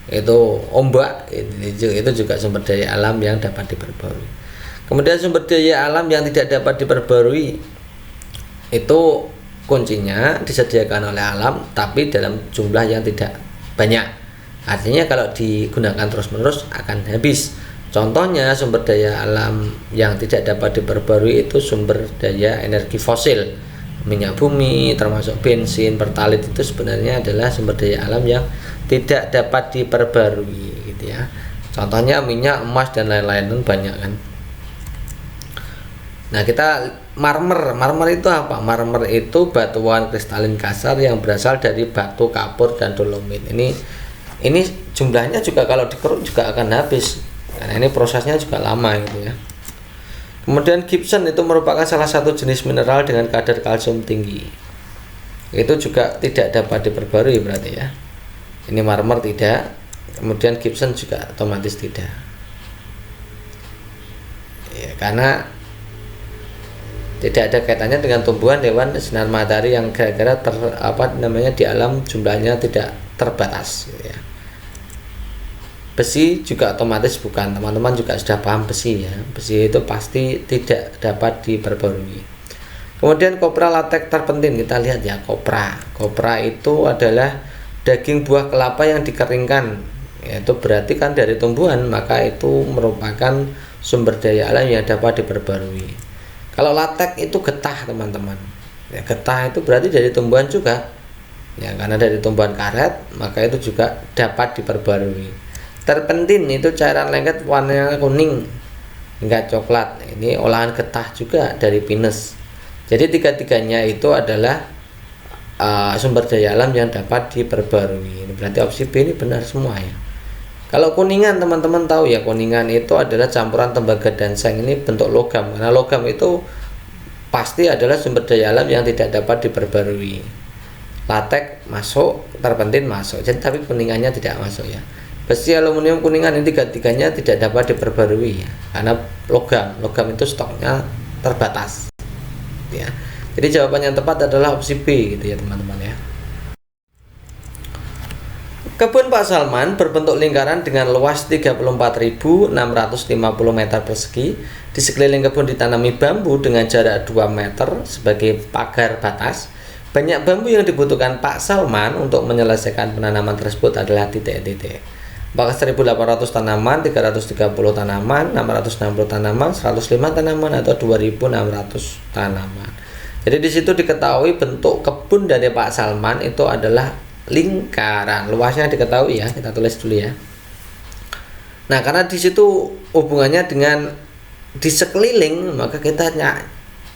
itu ombak, itu juga sumber daya alam yang dapat diperbarui. Kemudian sumber daya alam yang tidak dapat diperbarui itu kuncinya disediakan oleh alam tapi dalam jumlah yang tidak banyak. Artinya kalau digunakan terus-menerus akan habis. Contohnya sumber daya alam yang tidak dapat diperbarui itu sumber daya energi fosil, minyak bumi termasuk bensin, pertalit, itu sebenarnya adalah sumber daya alam yang tidak dapat diperbarui gitu ya. Contohnya minyak, emas dan lain-lain kan banyak kan. Nah, kita marmer itu apa? Marmer itu batuan kristalin kasar yang berasal dari batu kapur dan dolomit. Ini jumlahnya juga kalau dikeruk juga akan habis. Karena ini prosesnya juga lama gitu ya. Kemudian gypsum itu merupakan salah satu jenis mineral dengan kadar kalsium tinggi. Itu juga tidak dapat diperbarui berarti ya. Ini marmer tidak, kemudian gypsum juga otomatis tidak. Ya, karena tidak ada kaitannya dengan tumbuhan, hewan, sinar matahari yang kira-kira di alam jumlahnya tidak terbatas gitu ya. Besi juga otomatis bukan, teman-teman juga sudah paham besi ya. Besi itu pasti tidak dapat diperbarui. Kemudian kopra, latek, terpentin, kita lihat ya kopra. Kopra itu adalah daging buah kelapa yang dikeringkan. Itu berarti kan dari tumbuhan, maka itu merupakan sumber daya alam yang dapat diperbarui. Kalau latek itu getah teman-teman. Ya, getah itu berarti dari tumbuhan juga. Ya, karena dari tumbuhan karet, maka itu juga dapat diperbarui. Terpentin itu cairan lengket warnanya kuning hingga coklat. Ini olahan getah juga dari pinus. Jadi tiga-tiganya itu adalah sumber daya alam yang dapat diperbarui. Ini berarti opsi B ini benar semua ya. Kalau kuningan, teman-teman tahu ya, kuningan itu adalah campuran tembaga dan seng. Ini bentuk logam, karena logam itu pasti adalah sumber daya alam yang tidak dapat diperbarui. Latek masuk, terpentin masuk, jadi tapi kuningannya tidak masuk ya. Besi, aluminium, kuningan, ini tiga-tiganya tidak dapat diperbarui ya, karena logam itu stoknya terbatas ya. Jadi jawaban yang tepat adalah opsi B gitu ya teman-teman ya. Kebun Pak Salman berbentuk lingkaran dengan luas 34.650 meter persegi. Di sekeliling kebun ditanami bambu dengan jarak 2 meter sebagai pagar batas. Banyak bambu yang dibutuhkan Pak Salman untuk menyelesaikan penanaman tersebut adalah titik-titik. Apakah 1.800 tanaman, 330 tanaman, 660 tanaman, 105 tanaman, atau 2.600 tanaman. Jadi di situ diketahui bentuk kebun dari Pak Salman itu adalah lingkaran. Luasnya diketahui ya, kita tulis dulu ya. Nah, karena di situ hubungannya dengan di sekeliling, maka kita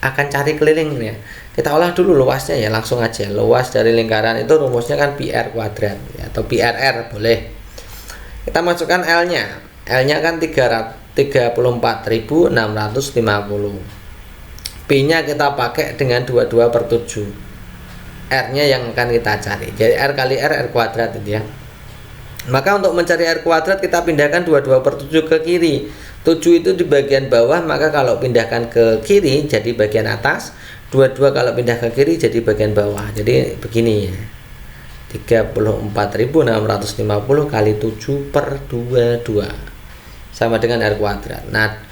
akan cari keliling ya. Kita olah dulu luasnya ya, langsung aja. Luas dari lingkaran itu rumusnya kan pi r kuadrat ya, atau pi r boleh. Kita masukkan L-nya. L-nya kan 34.650. P-nya kita pakai dengan 22/7. R-nya yang akan kita cari. Jadi R kali R kuadrat itu ya. Maka untuk mencari R kuadrat kita pindahkan 22/7 ke kiri. 7 itu di bagian bawah, maka kalau pindahkan ke kiri jadi bagian atas. 22 kalau pindah ke kiri jadi bagian bawah. Jadi begini ya. 34.650 kali 7/22 sama dengan R kuadrat. Nah,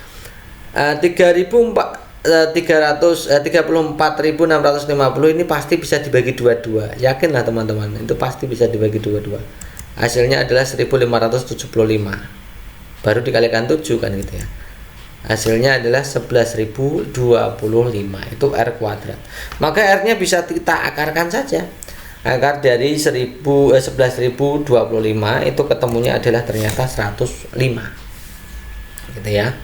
34.650 ini pasti bisa dibagi 22. Yakinlah teman-teman, itu pasti bisa dibagi 22. Hasilnya adalah 1.575. Baru dikalikan 7 kan gitu ya. Hasilnya adalah 11.025. Itu R kuadrat. Maka R-nya bisa kita akarkan saja. Akar dari 11.025 itu ketemunya adalah ternyata 105 gitu ya.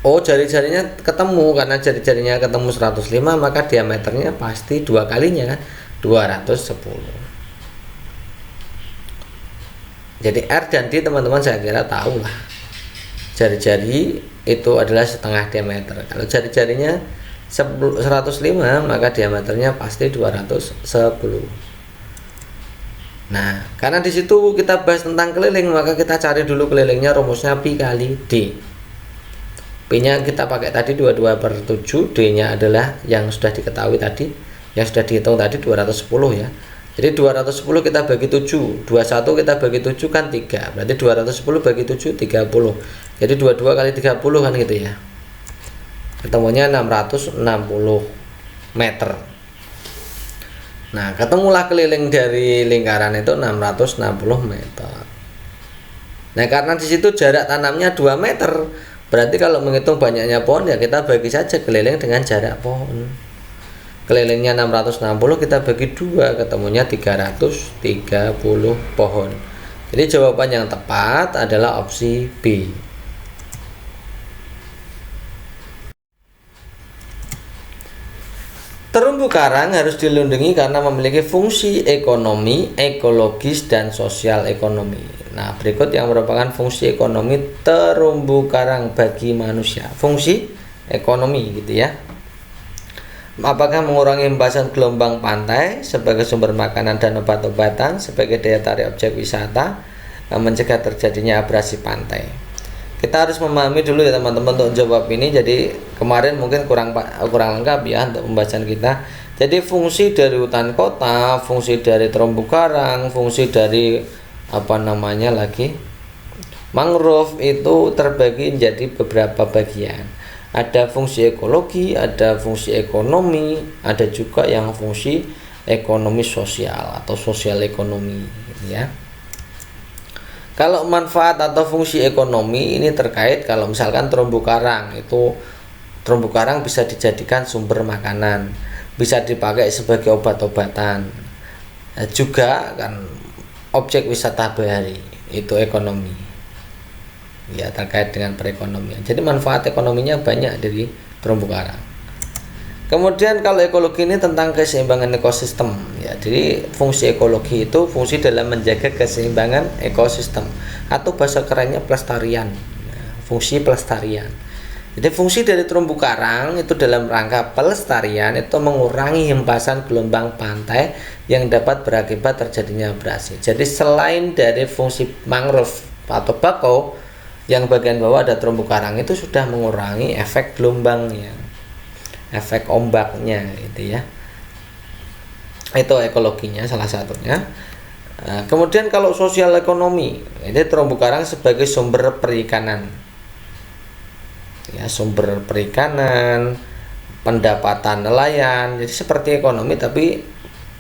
Oh, jari-jarinya ketemu, karena jari-jarinya ketemu 105, maka diameternya pasti 2 kalinya kan, 210. Jadi R dan D teman-teman saya kira tahu lah. Jari-jari itu adalah setengah diameter. Kalau jari-jarinya 105, maka diameternya pasti 210. Nah, karena di situ kita bahas tentang keliling, maka kita cari dulu kelilingnya, rumusnya pi kali D. P-nya kita pakai tadi 22/7, D-nya adalah yang sudah diketahui tadi, yang sudah dihitung tadi 210 ya. Jadi 210 kita bagi 7, 21 kita bagi 7 kan 3. Berarti 210 bagi 7 30. Jadi 22 kali 30 kan gitu ya. Ketemunya 660 meter. Nah, ketemulah keliling dari lingkaran itu 660 meter. Nah, karena di situ jarak tanamnya 2 meter, berarti kalau menghitung banyaknya pohon ya kita bagi saja keliling dengan jarak pohon. Kelilingnya 660 kita bagi 2, ketemunya 330 pohon. Jadi jawaban yang tepat adalah opsi B. Terumbu karang harus dilindungi karena memiliki fungsi ekonomi, ekologis, dan sosial ekonomi. Nah, berikut yang merupakan fungsi ekonomi terumbu karang bagi manusia. Fungsi ekonomi gitu ya. Apakah mengurangi hembasan gelombang pantai sebagai sumber makanan dan obat-obatan, sebagai daya tarik objek wisata, mencegah terjadinya abrasi pantai. Kita harus memahami dulu ya teman-teman untuk jawab ini. Jadi kemarin mungkin kurang lengkap ya untuk pembahasan kita. Jadi fungsi dari hutan kota, fungsi dari terumbu karang, fungsi dari mangrove itu terbagi menjadi beberapa bagian. Ada fungsi ekologi, ada fungsi ekonomi, ada juga yang fungsi ekonomi sosial atau sosial ekonomi ya. Kalau manfaat atau fungsi ekonomi ini terkait, kalau misalkan terumbu karang bisa dijadikan sumber makanan, bisa dipakai sebagai obat-obatan, juga kan objek wisata bahari, itu ekonomi ya, terkait dengan perekonomian. Jadi manfaat ekonominya banyak dari terumbu karang. Kemudian kalau ekologi ini tentang keseimbangan ekosistem ya. Jadi fungsi ekologi itu fungsi dalam menjaga keseimbangan ekosistem atau bahasa kerennya pelestarian. Fungsi pelestarian. Jadi fungsi dari terumbu karang itu dalam rangka pelestarian itu mengurangi hempasan gelombang pantai yang dapat berakibat terjadinya abrasi. Jadi selain dari fungsi mangrove atau bakau yang bagian bawah ada terumbu karang itu sudah mengurangi efek gelombangnya, efek ombaknya gitu ya. Itu ekologinya salah satunya. Nah, kemudian kalau sosial ekonomi, ini terumbu karang sebagai sumber perikanan. Ya, sumber perikanan, pendapatan nelayan. Jadi seperti ekonomi tapi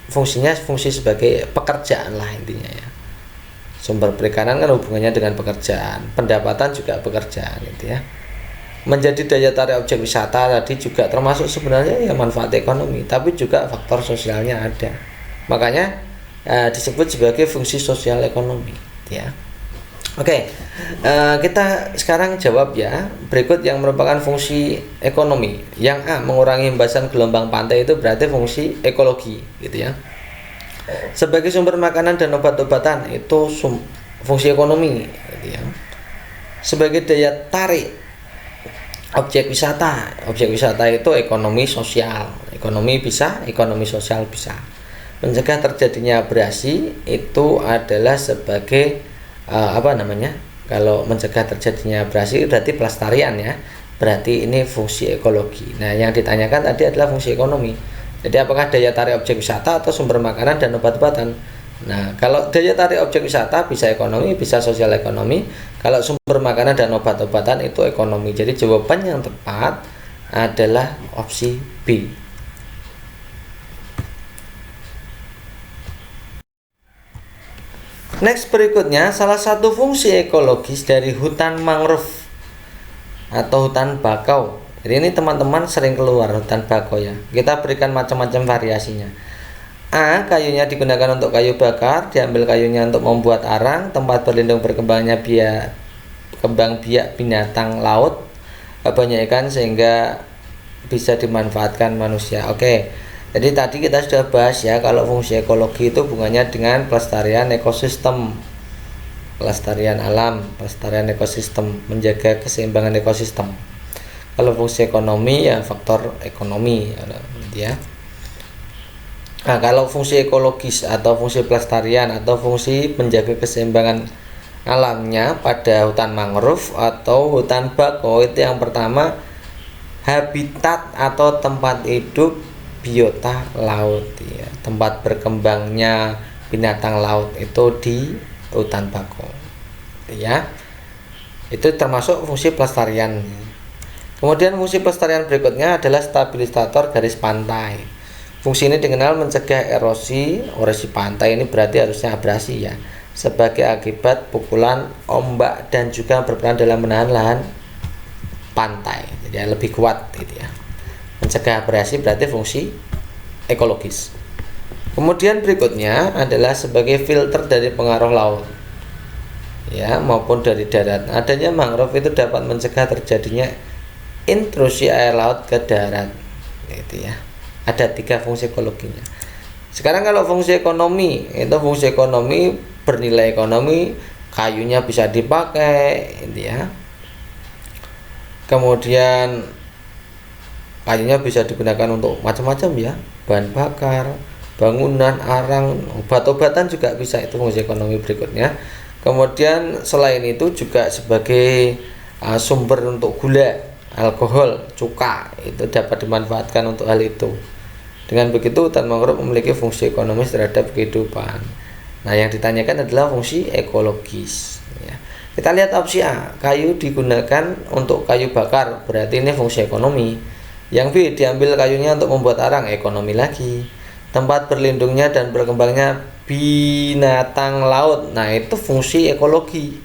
fungsinya fungsi sebagai pekerjaan lah intinya ya. Sumber perikanan kan hubungannya dengan pekerjaan, pendapatan juga pekerjaan gitu ya. Menjadi daya tarik objek wisata tadi juga termasuk sebenarnya ya manfaat ekonomi, tapi juga faktor sosialnya ada. Makanya disebut sebagai fungsi sosial ekonomi ya. Oke, kita sekarang jawab ya. Berikut yang merupakan fungsi ekonomi. Yang A, mengurangi hembasan gelombang pantai itu berarti fungsi ekologi, gitu ya. Sebagai sumber makanan dan obat-obatan itu fungsi ekonomi, gitu ya. Sebagai daya tarik objek wisata itu ekonomi sosial. Ekonomi bisa, ekonomi sosial bisa. Mencegah terjadinya abrasi itu adalah sebagai kalau mencegah terjadinya abrasi berarti pelestarian ya, berarti ini fungsi ekologi. Nah yang ditanyakan tadi adalah fungsi ekonomi. Jadi apakah daya tarik objek wisata atau sumber makanan dan obat-obatan? Nah kalau daya tarik objek wisata bisa ekonomi, bisa sosial ekonomi. Kalau sumber makanan dan obat-obatan itu ekonomi. Jadi jawaban yang tepat adalah opsi B. Next berikutnya, salah satu fungsi ekologis dari hutan mangrove atau hutan bakau. Jadi ini teman-teman sering keluar hutan bakau ya. Kita berikan macam-macam variasinya. A, kayunya digunakan untuk kayu bakar, diambil kayunya untuk membuat arang, tempat berlindung berkembangnya kembang biak binatang laut, banyak ikan sehingga bisa dimanfaatkan manusia. Oke. Jadi tadi kita sudah bahas ya kalau fungsi ekologi itu hubungannya dengan pelestarian ekosistem, pelestarian alam, pelestarian ekosistem, menjaga keseimbangan ekosistem. Kalau fungsi ekonomi ya faktor ekonomi ya. Nah, kalau fungsi ekologis atau fungsi pelestarian atau fungsi menjaga keseimbangan alamnya pada hutan mangrove atau hutan bakau itu yang pertama habitat atau tempat hidup biota laut ya, tempat berkembangnya binatang laut itu di hutan bakau ya, itu termasuk fungsi pelestarian. Kemudian fungsi pelestarian berikutnya adalah stabilisator garis pantai. Fungsi ini dikenal mencegah erosi pantai, ini berarti harusnya abrasi ya, sebagai akibat pukulan ombak dan juga berperan dalam menahan lahan pantai, jadi lebih kuat gitu ya. Mencegah abrasi berarti fungsi ekologis. Kemudian berikutnya adalah sebagai filter dari pengaruh laut ya maupun dari darat. Adanya mangrove itu dapat mencegah terjadinya intrusi air laut ke darat gitu ya. Ada 3 fungsi ekologinya. Sekarang kalau fungsi ekonomi, itu fungsi ekonomi bernilai ekonomi, kayunya bisa dipakai gitu ya. Kemudian kayunya bisa digunakan untuk macam-macam ya, bahan bakar, bangunan, arang, obat-obatan juga bisa, itu fungsi ekonomi berikutnya. Kemudian selain itu juga sebagai sumber untuk gula, alkohol, cuka, itu dapat dimanfaatkan untuk hal itu. Dengan begitu hutan mangrove memiliki fungsi ekonomis terhadap kehidupan. Nah yang ditanyakan adalah fungsi ekologis ya. Kita lihat opsi A, kayu digunakan untuk kayu bakar, berarti ini fungsi ekonomi. Yang B, diambil kayunya untuk membuat arang, ekonomi lagi. Tempat berlindungnya dan berkembangnya binatang laut, nah itu fungsi ekologi.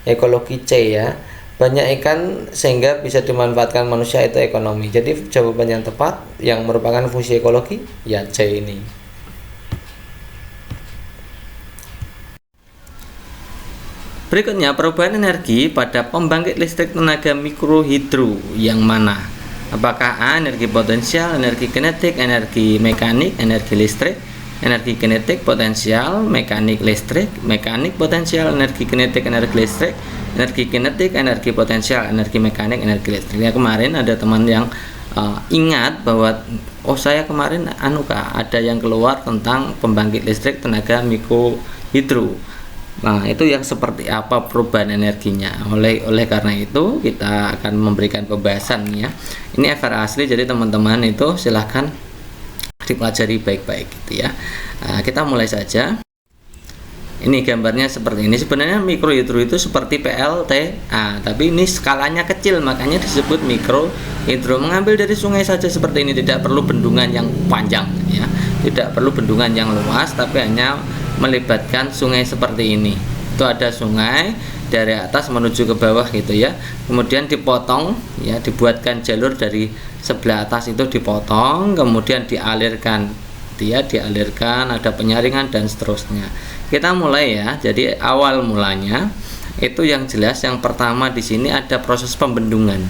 Ekologi C ya, banyak ikan sehingga bisa dimanfaatkan manusia, itu ekonomi. Jadi jawaban yang tepat yang merupakan fungsi ekologi ya C ini. Berikutnya perubahan energi pada pembangkit listrik tenaga mikrohidro yang mana? Apakah A energi potensial, energi kinetik, energi mekanik, energi listrik, energi kinetik, potensial, mekanik, listrik, mekanik, potensial, energi kinetik, energi listrik, energi kinetik, energi potensial, energi mekanik, energi listrik. Ya, kemarin ada teman yang ingat bahwa saya kemarin ada yang keluar tentang pembangkit listrik tenaga mikrohidro. Nah, itu yang seperti apa perubahan energinya. Oleh karena itu kita akan memberikan pembahasan ya. Ini FR asli, jadi teman-teman itu silahkan dipelajari baik-baik gitu ya. Kita mulai saja. Ini gambarnya seperti ini. Sebenarnya mikrohidro itu seperti PLTA, tapi ini skalanya kecil, makanya disebut mikrohidro. Mengambil dari sungai saja seperti ini, tidak perlu bendungan yang panjang ya. Tidak perlu bendungan yang luas, tapi hanya melibatkan sungai seperti ini. Itu ada sungai dari atas menuju ke bawah gitu ya. Kemudian dipotong ya, dibuatkan jalur dari sebelah atas itu dipotong, kemudian dialirkan. Dialirkan, ada penyaringan dan seterusnya. Kita mulai ya. Jadi awal mulanya itu yang jelas yang pertama di sini ada proses pembendungan.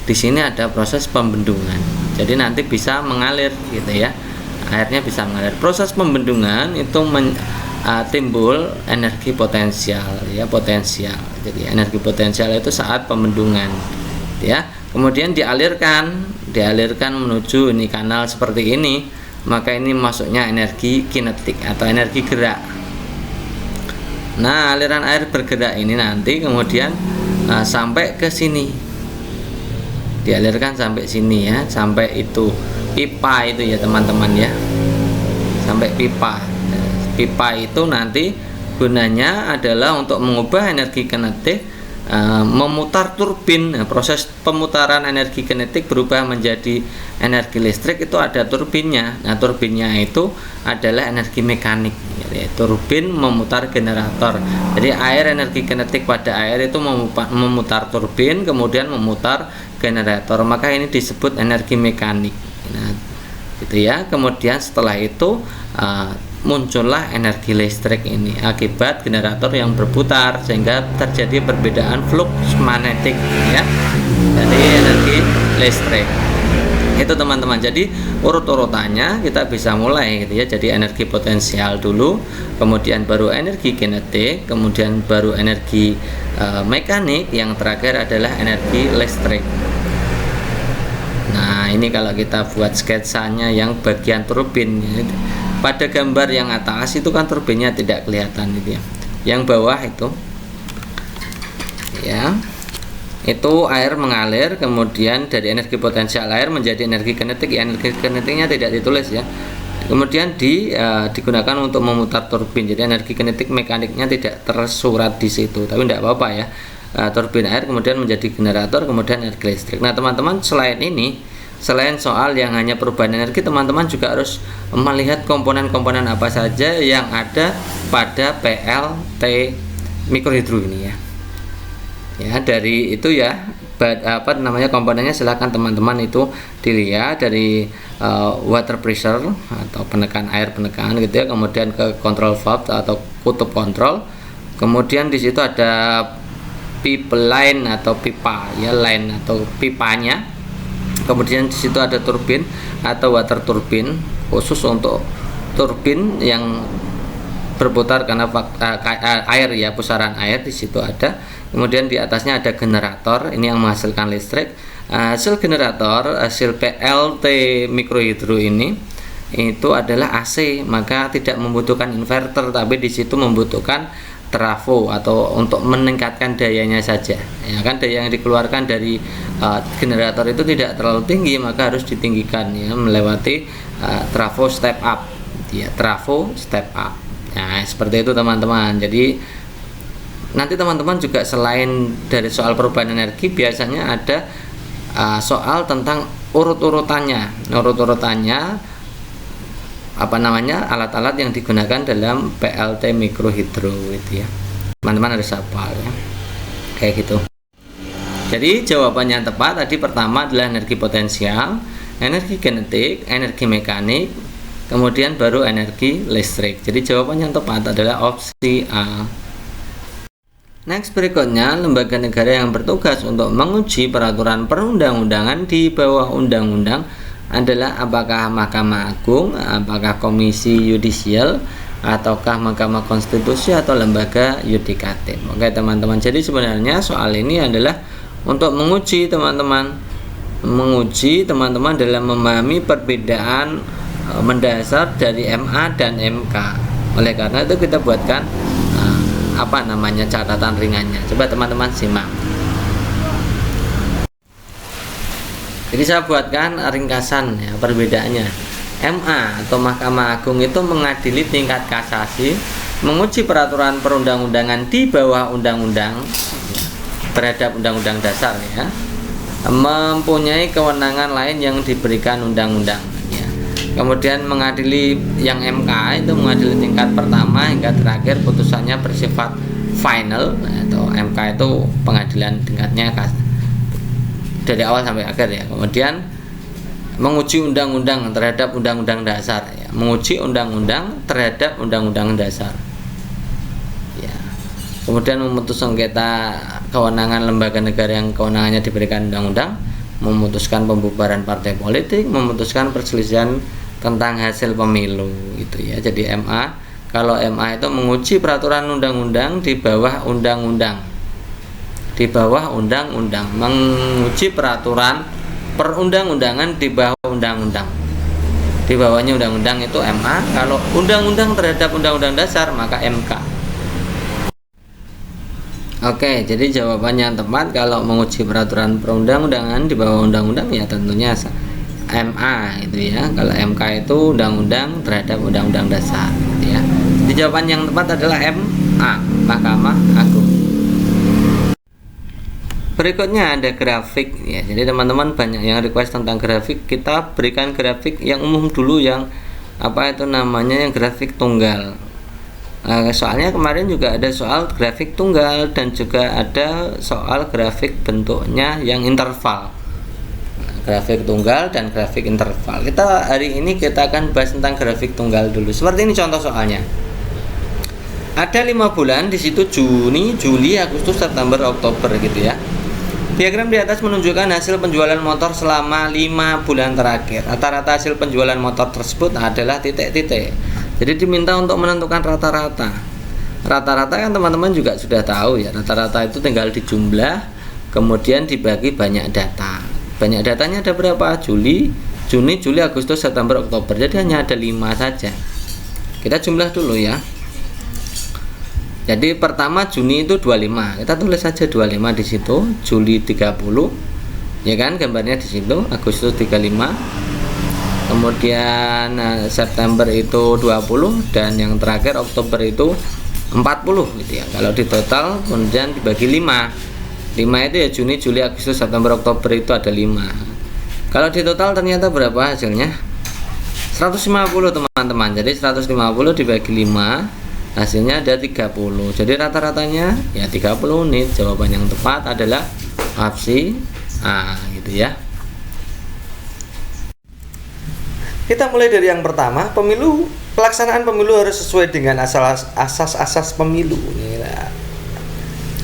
Di sini ada proses pembendungan. Jadi nanti bisa mengalir gitu ya. Airnya bisa mengalir. Proses pembendungan itu timbul energi potensial ya, potensial. Jadi energi potensial itu saat pembendungan ya. Kemudian dialirkan menuju ini kanal seperti ini, maka ini masuknya energi kinetik atau energi gerak. Nah, aliran air bergerak ini nanti kemudian sampai ke sini, dialirkan sampai sini ya, sampai itu pipa itu ya teman-teman ya, sampai pipa. Pipa itu nanti gunanya adalah untuk mengubah energi kinetik, memutar turbin. Nah, proses pemutaran energi kinetik berubah menjadi energi listrik itu ada turbinnya. Nah, turbinnya itu adalah energi mekanik. Jadi, turbin memutar generator. Jadi air, energi kinetik pada air itu memutar turbin, kemudian memutar generator. Maka ini disebut energi mekanik. Nah, gitu ya. Kemudian setelah itu muncullah energi listrik ini akibat generator yang berputar sehingga terjadi perbedaan flux magnetik ya. Jadi energi listrik itu teman-teman. Jadi urut-urutannya kita bisa mulai gitu ya. Jadi energi potensial dulu, kemudian baru energi kinetik, kemudian baru energi mekanik, yang terakhir adalah energi listrik. Nah, ini kalau kita buat sketsanya yang bagian turbin pada gambar yang atas itu kan turbinnya tidak kelihatan gitu ya. Yang bawah itu ya, itu air mengalir, kemudian dari energi potensial air menjadi energi kinetik ya. Energi kinetiknya tidak ditulis ya. Kemudian digunakan untuk memutar turbin. Jadi energi kinetik mekaniknya tidak tersurat di situ, tapi tidak apa-apa ya. Turbin air kemudian menjadi generator, kemudian energi listrik. Nah, teman-teman, selain soal yang hanya perubahan energi, teman-teman juga harus melihat komponen-komponen apa saja yang ada pada PLT mikrohidro ini ya. Ya, dari itu ya, komponennya silahkan teman-teman itu dilihat dari water pressure atau penekan gitu ya, kemudian ke control valve atau kutub kontrol. Kemudian di situ ada pipeline atau pipa ya, line atau pipanya. Kemudian di situ ada turbin atau water turbin, khusus untuk turbin yang berputar karena air ya, pusaran air di situ ada. Kemudian di atasnya ada generator, ini yang menghasilkan listrik. Hasil generator, hasil PLT mikrohidro ini itu adalah AC, maka tidak membutuhkan inverter, tapi di situ membutuhkan trafo atau untuk meningkatkan dayanya saja. Ya kan, daya yang dikeluarkan dari generator itu tidak terlalu tinggi, maka harus ditinggikan ya, melewati trafo step up. Ya, trafo step up. Nah, seperti itu teman-teman. Jadi nanti teman-teman juga selain dari soal perubahan energi, biasanya ada soal tentang urut-urutannya alat-alat yang digunakan dalam PLT mikrohidro gitu ya. Teman-teman harus hafal ya, kayak gitu. Jadi jawaban yang tepat tadi pertama adalah energi potensial, energi kinetik, energi mekanik, kemudian baru energi listrik. Jadi jawaban yang tepat adalah opsi A. Next, berikutnya, lembaga negara yang bertugas untuk menguji peraturan perundang-undangan di bawah undang-undang adalah apakah Mahkamah Agung, apakah Komisi Yudisial, ataukah Mahkamah Konstitusi atau lembaga yudikatif. Oke teman-teman, jadi sebenarnya soal ini adalah untuk menguji teman-teman dalam memahami perbedaan mendasar dari MA dan MK. Oleh karena itu kita buatkan catatan ringannya. Coba teman-teman simak. Jadi saya buatkan ringkasan ya perbedaannya. MA atau Mahkamah Agung itu mengadili tingkat kasasi, menguji peraturan perundang-undangan di bawah undang-undang terhadap undang-undang dasar ya, mempunyai kewenangan lain yang diberikan undang-undang ya. Kemudian mengadili yang MK itu mengadili tingkat pertama hingga terakhir, putusannya bersifat final atau MK itu pengadilan tingkatnya dari awal sampai akhir ya. Kemudian menguji undang-undang terhadap undang-undang dasar ya, menguji undang-undang terhadap undang-undang dasar ya. Kemudian memutus sengketa kewenangan lembaga negara yang kewenangannya diberikan undang-undang, memutuskan pembubaran partai politik, memutuskan perselisihan tentang hasil pemilu gitu ya. Jadi MA, kalau MA itu menguji peraturan undang-undang di bawah undang-undang, menguji peraturan perundang-undangan di bawah undang-undang, di bawahnya undang-undang itu MA. Kalau undang-undang terhadap undang-undang dasar maka MK. Oke, jadi jawaban yang tepat kalau menguji peraturan perundang-undangan di bawah undang-undang ya tentunya MA itu ya. Kalau MK itu undang-undang terhadap undang-undang dasar gitu ya. Jadi jawaban yang tepat adalah MA, Mahkamah Agung. Berikutnya ada grafik ya. Jadi teman-teman banyak yang request tentang grafik. Kita berikan grafik yang umum dulu, yang yang grafik tunggal. Soalnya kemarin juga ada soal grafik tunggal dan juga ada soal grafik bentuknya yang interval. Grafik tunggal dan grafik interval. Hari ini kita akan bahas tentang grafik tunggal dulu. Seperti ini contoh soalnya. Ada 5 bulan, di situ Juni, Juli, Agustus, September, Oktober gitu ya. Diagram di atas menunjukkan hasil penjualan motor selama 5 bulan terakhir. Rata-rata hasil penjualan motor tersebut adalah titik-titik. Jadi diminta untuk menentukan rata-rata. Rata-rata kan teman-teman juga sudah tahu ya. Rata-rata itu tinggal dijumlah, kemudian dibagi banyak data. Banyak datanya ada berapa? Juni, Juli, Agustus, September, Oktober. Jadi hanya ada 5 saja. Kita jumlah dulu ya. Jadi pertama Juni itu 25. Kita tulis saja 25 di situ, Juli 30. Ya kan, gambarnya di situ, Agustus 35. Kemudian September itu 20 dan yang terakhir Oktober itu 40 gitu ya. Kalau di total kemudian dibagi 5. 5 itu ya Juni, Juli, Agustus, September, Oktober itu ada 5. Kalau di total ternyata berapa hasilnya? 150 teman-teman. Jadi 150 dibagi 5 hasilnya ada 30. Jadi rata-ratanya ya 30 unit. Jawaban yang tepat adalah opsi A gitu ya. Kita mulai dari yang pertama, pelaksanaan pemilu harus sesuai dengan asas-asas pemilu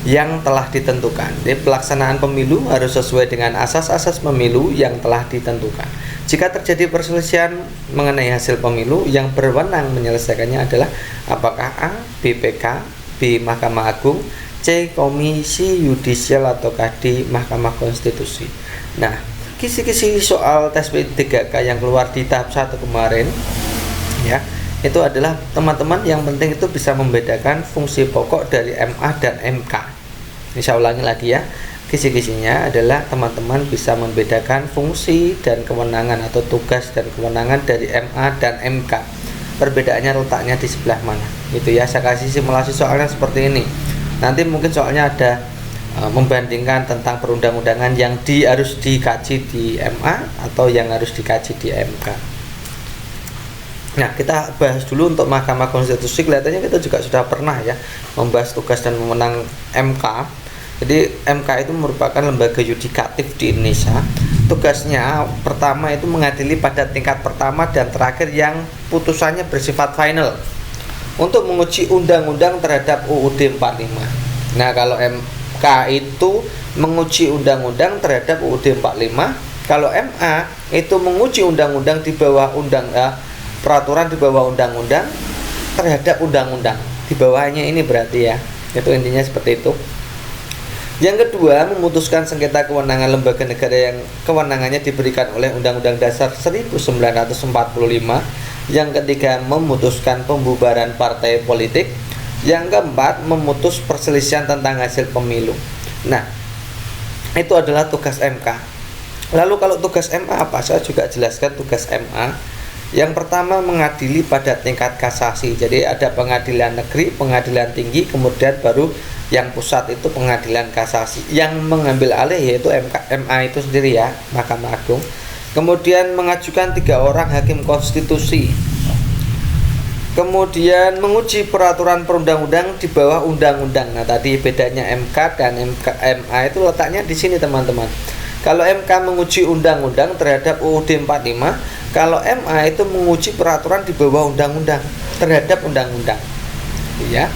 yang telah ditentukan. Jadi pelaksanaan pemilu harus sesuai dengan asas-asas pemilu yang telah ditentukan. Jika terjadi perselisihan mengenai hasil pemilu, yang berwenang menyelesaikannya adalah apakah A, BPK, B, Mahkamah Agung, C, Komisi Yudisial, ataukah D, Mahkamah Konstitusi. Nah, kisi-kisi soal tes P3K yang keluar di tahap 1 kemarin ya, itu adalah teman-teman yang penting itu bisa membedakan fungsi pokok dari MA dan MK. Ini saya ulangi lagi ya. Kisi-kisinya adalah teman-teman bisa membedakan fungsi dan kewenangan atau tugas dan kewenangan dari MA dan MK. Perbedaannya letaknya di sebelah mana. Itu ya, saya kasih simulasi soalnya seperti ini. Nanti mungkin soalnya ada membandingkan tentang perundang-undangan yang harus dikaji di MA atau yang harus dikaji di MK. Nah, kita bahas dulu untuk Mahkamah Konstitusi. Kelihatannya kita juga sudah pernah ya membahas tugas dan wewenang MK. Jadi MK itu merupakan lembaga yudikatif di Indonesia. Tugasnya pertama itu mengadili pada tingkat pertama dan terakhir yang putusannya bersifat final untuk menguji undang-undang terhadap UUD 45. Nah, kalau MK itu menguji undang-undang terhadap UUD 45, kalau MA itu menguji undang-undang di bawah peraturan di bawah undang-undang terhadap undang-undang di bawahnya ini berarti ya. Itu intinya seperti itu. Yang kedua, memutuskan sengketa kewenangan lembaga negara yang kewenangannya diberikan oleh Undang-Undang Dasar 1945. Yang ketiga, memutuskan pembubaran partai politik. Yang keempat, memutus perselisihan tentang hasil pemilu. Nah, itu adalah tugas MK. Lalu kalau tugas MA apa? Saya juga jelaskan tugas MA. Yang pertama, mengadili pada tingkat kasasi. Jadi ada pengadilan negeri, pengadilan tinggi, kemudian baru yang pusat itu pengadilan kasasi. Yang mengambil alih yaitu MA itu sendiri ya, Mahkamah Agung. Kemudian mengajukan 3 orang hakim konstitusi. Kemudian menguji peraturan perundang-undang di bawah undang-undang. Nah, tadi bedanya MK dan MA itu letaknya di sini teman-teman. Kalau MK menguji undang-undang terhadap UUD 45, kalau MA itu menguji peraturan di bawah undang-undang terhadap undang-undang. Ya.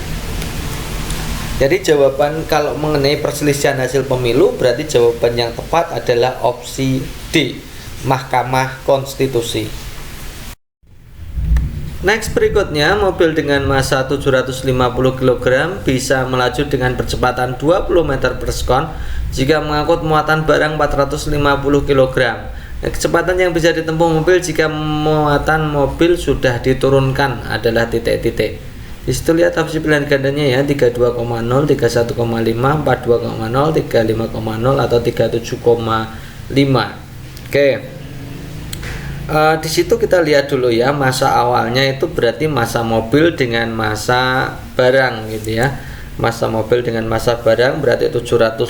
Jadi jawaban kalau mengenai perselisihan hasil pemilu berarti jawaban yang tepat adalah opsi D, Mahkamah Konstitusi. Next berikutnya, mobil dengan massa 750 kg bisa melaju dengan kecepatan 20 meter per sekon jika mengangkut muatan barang 450 kg. Kecepatan yang bisa ditempuh mobil jika muatan mobil sudah diturunkan adalah titik-titik. Di situ lihat opsi pilihan gandanya ya, 32,0, 31,5, 42,0, 35,0 atau 37,5. Oke. Di situ kita lihat dulu ya, massa awalnya itu berarti massa mobil dengan massa barang gitu ya. Massa mobil dengan massa barang berarti 750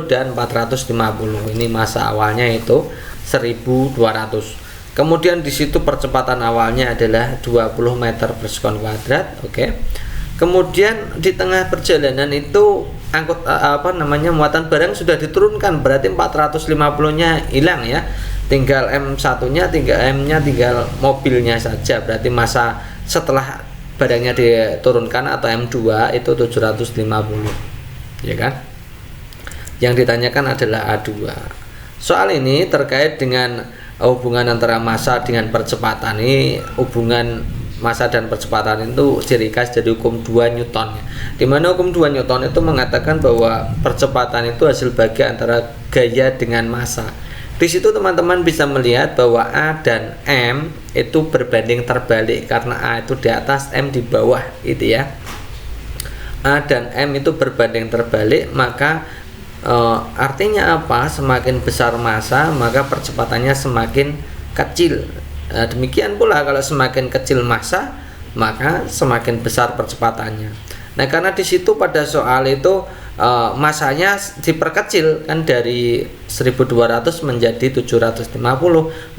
dan 450. Ini massa awalnya itu 1200. Kemudian di situ percepatan awalnya adalah 20 meter per sekon kuadrat, oke. Kemudian di tengah perjalanan itu muatan barang sudah diturunkan, berarti 450-nya hilang ya. Tinggal M1-nya, M-nya tinggal mobilnya saja. Berarti masa setelah barangnya diturunkan atau M2 itu 750. Ya kan? Yang ditanyakan adalah A2. Soal ini terkait dengan hubungan antara massa dengan percepatan. Ini hubungan massa dan percepatan itu ciri khas dari hukum 2 Newton. Di mana hukum 2 Newton itu mengatakan bahwa percepatan itu hasil bagi antara gaya dengan massa. Di situ teman-teman bisa melihat bahwa A dan M itu berbanding terbalik karena A itu di atas, M di bawah, gitu ya. A dan M itu berbanding terbalik, maka artinya apa? Semakin besar massa maka percepatannya semakin kecil. Demikian pula kalau semakin kecil massa maka semakin besar percepatannya. Nah, karena di situ pada soal itu massanya diperkecil kan dari 1200 menjadi 750,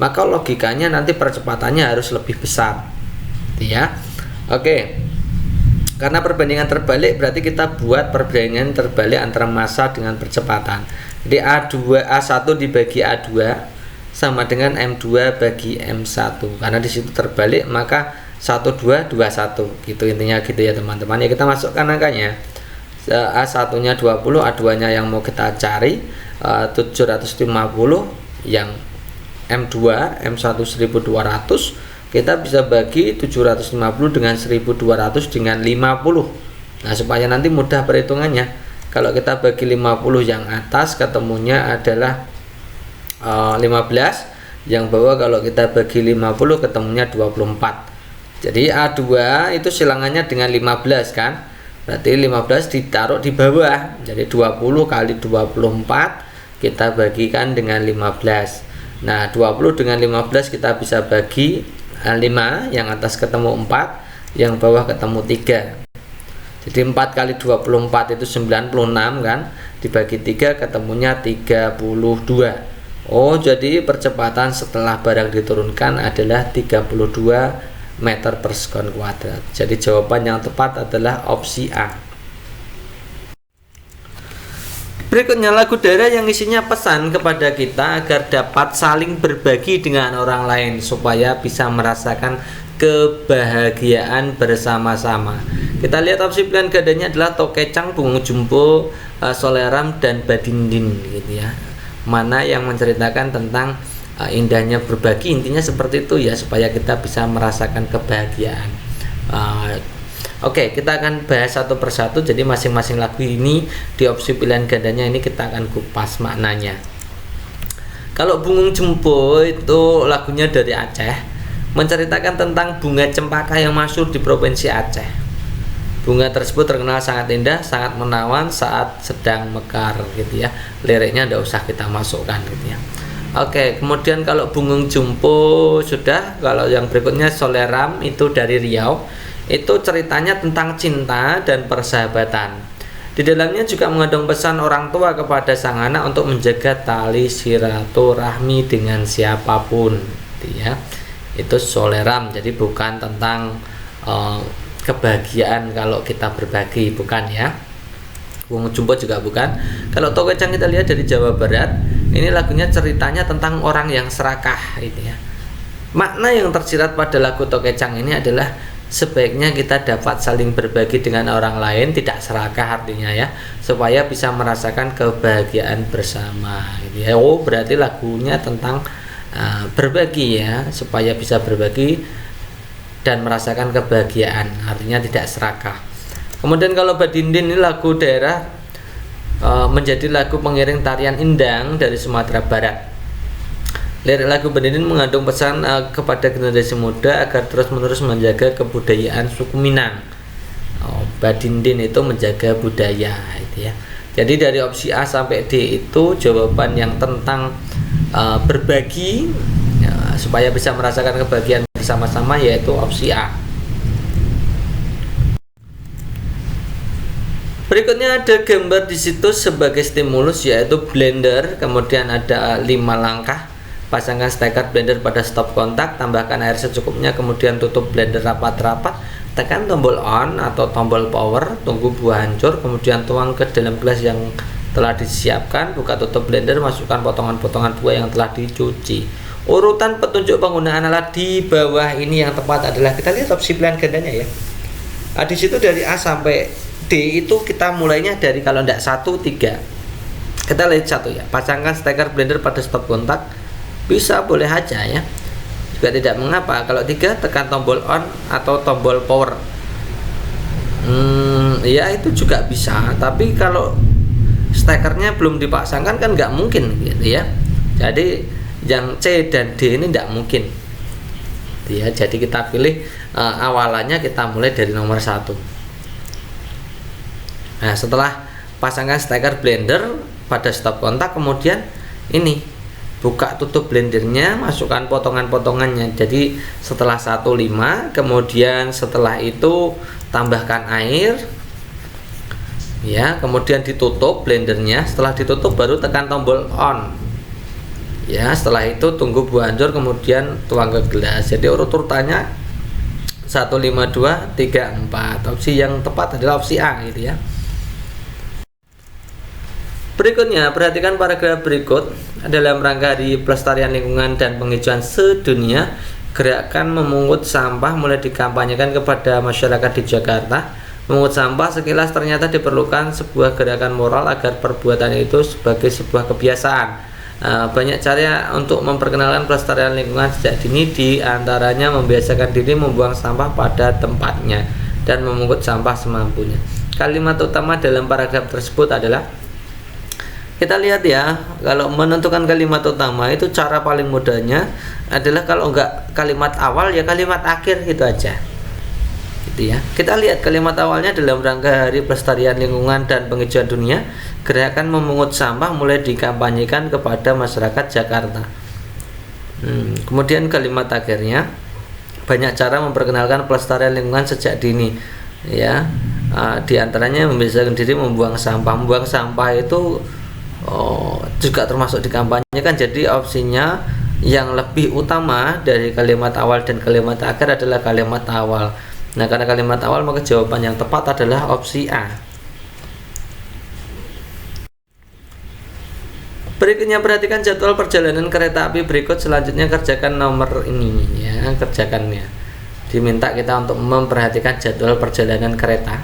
maka logikanya nanti percepatannya harus lebih besar. Ya. Oke. Karena perbandingan terbalik berarti kita buat perbandingan terbalik antara massa dengan percepatan. Jadi A1 dibagi A2 sama dengan M2 bagi M1. Karena di situ terbalik maka 1221 gitu intinya gitu ya teman-teman. Ya kita masukkan angkanya. A1-nya 20, A2-nya yang mau kita cari 750, yang M2, M1 1200. Kita bisa bagi 750 dengan 1200 dengan 50. Nah, supaya nanti mudah perhitungannya. Kalau kita bagi 50 yang atas ketemunya adalah 15, yang bawah kalau kita bagi 50 ketemunya 24. Jadi A2 itu silangannya dengan 15 kan? Berarti 15 ditaruh di bawah. Jadi 20 kali 24 kita bagikan dengan 15. Nah, 20 dengan 15 kita bisa bagi 5, yang atas ketemu 4, yang bawah ketemu 3. Jadi 4 kali 24 itu 96 kan, dibagi 3 ketemunya 32. Oh, jadi percepatan setelah barang diturunkan adalah 32 meter per sekon kuadrat. Jadi jawaban yang tepat adalah opsi A. Berikutnya lagu daerah yang isinya pesan kepada kita agar dapat saling berbagi dengan orang lain supaya bisa merasakan kebahagiaan bersama-sama. Kita lihat opsi pilihan gandanya adalah Tokecang, Bungung Jumbo, Soleram, dan Badindin gitu ya. Mana yang menceritakan tentang indahnya berbagi, intinya seperti itu ya, supaya kita bisa merasakan kebahagiaan. Oke, kita akan bahas satu persatu. Jadi masing-masing lagu ini di opsi pilihan gandanya ini kita akan kupas maknanya. Kalau Bungung Jumbo itu lagunya dari Aceh, menceritakan tentang bunga cempaka yang masyhur di provinsi Aceh. Bunga tersebut terkenal sangat indah, sangat menawan saat sedang mekar gitu ya. Liriknya tidak usah kita masukkan gitu ya. Oke, kemudian kalau Bungung Jumbo sudah. Kalau yang berikutnya Soleram itu dari Riau. Itu ceritanya tentang cinta dan persahabatan. Di dalamnya juga mengandung pesan orang tua kepada sang anak untuk menjaga tali silaturahmi dengan siapapun gitu ya. Itu Soleram, jadi bukan tentang kebahagiaan kalau kita berbagi, bukan ya. Bungung Jumbo juga bukan. Kalau Tokecang kita lihat dari Jawa Barat, ini lagunya ceritanya tentang orang yang serakah gitu ya. Makna yang tersirat pada lagu Tokecang ini adalah sebaiknya kita dapat saling berbagi dengan orang lain, tidak serakah artinya ya, supaya bisa merasakan kebahagiaan bersama gitu ya. Oh, berarti lagunya tentang berbagi ya, supaya bisa berbagi dan merasakan kebahagiaan, artinya tidak serakah. Kemudian kalau Badindin ini lagu daerah, menjadi lagu pengiring tarian indang dari Sumatera Barat. Lirik lagu Badindin mengandung pesan kepada generasi muda agar terus-menerus menjaga kebudayaan suku Minang. Badindin itu menjaga budaya itu ya. Jadi dari opsi A sampai D itu jawaban yang tentang berbagi ya, supaya bisa merasakan kebahagiaan bersama-sama, yaitu opsi A. Berikutnya ada gambar di situ sebagai stimulus, yaitu blender. Kemudian ada 5 langkah. Pasangkan steker blender pada stop kontak, tambahkan air secukupnya, kemudian tutup blender rapat-rapat, tekan tombol on atau tombol power, tunggu buah hancur, kemudian tuang ke dalam gelas yang telah disiapkan, buka tutup blender, masukkan potongan-potongan buah yang telah dicuci. Urutan petunjuk penggunaan alat di bawah ini yang tepat adalah, kita lihat opsi pilihan gandanya ya. Di situ dari A sampai D itu kita mulainya dari, kalau tidak 1, 3. Kita lihat 1 ya, pasangkan steker blender pada stop kontak. Bisa, boleh aja ya, juga tidak mengapa. Kalau 3, tekan tombol on atau tombol power. Ya itu juga bisa, tapi kalau stekernya belum dipasangkan kan nggak mungkin gitu ya. Jadi yang C dan D ini nggak mungkin ya. Jadi kita pilih awalannya, kita mulai dari nomor 1. Nah, setelah pasangkan steker blender pada stop kontak, kemudian ini buka tutup blendernya, masukkan potongan-potongannya. Jadi setelah 1, 5, kemudian setelah itu tambahkan air ya, kemudian ditutup blendernya. Setelah ditutup baru tekan tombol on ya. Setelah itu tunggu buah hancur, kemudian tuang ke gelas. Jadi urut-urutannya 1, 5, 2, 3, 4. Opsi yang tepat adalah opsi A gitu ya. Berikutnya, perhatikan paragraf berikut. Dalam rangka Hari Pelestarian Lingkungan dan Penghijauan Sedunia, gerakan memungut sampah mulai dikampanyekan kepada masyarakat di Jakarta. Memungut sampah sekilas ternyata diperlukan sebuah gerakan moral agar perbuatan itu sebagai sebuah kebiasaan. Banyak cara untuk memperkenalkan pelestarian lingkungan sejak dini, di antaranya membiasakan diri membuang sampah pada tempatnya dan memungut sampah semampunya. Kalimat utama dalam paragraf tersebut adalah, kita lihat ya, kalau menentukan kalimat utama itu cara paling mudahnya adalah kalau enggak kalimat awal ya kalimat akhir, gitu aja gitu ya. Kita lihat kalimat awalnya, dalam rangka Hari Pelestarian Lingkungan dan Penghijauan Dunia, gerakan memungut sampah mulai dikampanyekan kepada masyarakat Jakarta. Kemudian kalimat akhirnya, banyak cara memperkenalkan pelestarian lingkungan sejak dini ya. Di antaranya membiasakan diri membuang sampah. Membuang sampah itu juga termasuk dikampanyekan. Jadi opsinya yang lebih utama dari kalimat awal dan kalimat akhir adalah kalimat awal. Nah, karena kalimat awal, maka jawaban yang tepat adalah opsi A. Berikutnya, perhatikan jadwal perjalanan kereta api berikut. Selanjutnya kerjakan nomor ini ya, kerjakannya. diminta kita untuk memperhatikan jadwal perjalanan kereta.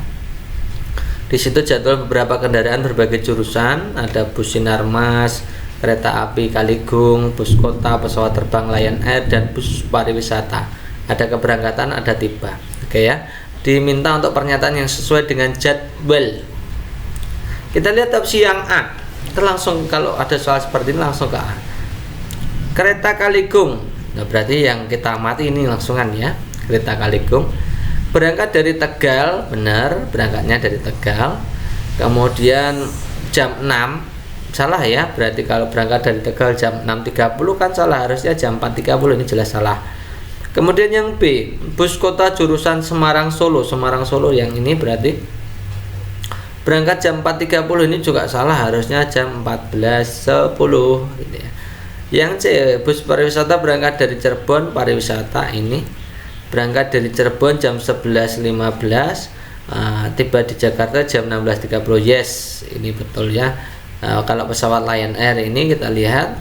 Di situ jadwal beberapa kendaraan berbagai jurusan, ada bus Sinarmas, kereta api Kaligung, bus kota, pesawat terbang Lion Air, dan bus pariwisata. Ada keberangkatan, ada tiba. Oke ya. Diminta untuk pernyataan yang sesuai dengan jadwal. Kita lihat opsi yang A. Kita langsung, kalau ada soal seperti ini langsung ke A. Kereta Kaligung. Nah, berarti yang kita amati ini langsungan ya. Kereta Kaligung berangkat dari Tegal, benar, berangkatnya dari Tegal. Kemudian jam 6, salah ya, berarti kalau berangkat dari Tegal jam 6.30 kan salah, harusnya jam 4.30, ini jelas salah. Kemudian yang B, bus kota jurusan Semarang Solo. Semarang Solo yang ini berarti berangkat jam 4.30, ini juga salah, harusnya jam 14.10 gitu ya. Yang C, bus pariwisata berangkat dari Cirebon, pariwisata ini berangkat dari Cirebon jam 11.15, tiba di Jakarta jam 16.30. Yes, ini betul ya. Kalau pesawat Lion Air ini kita lihat,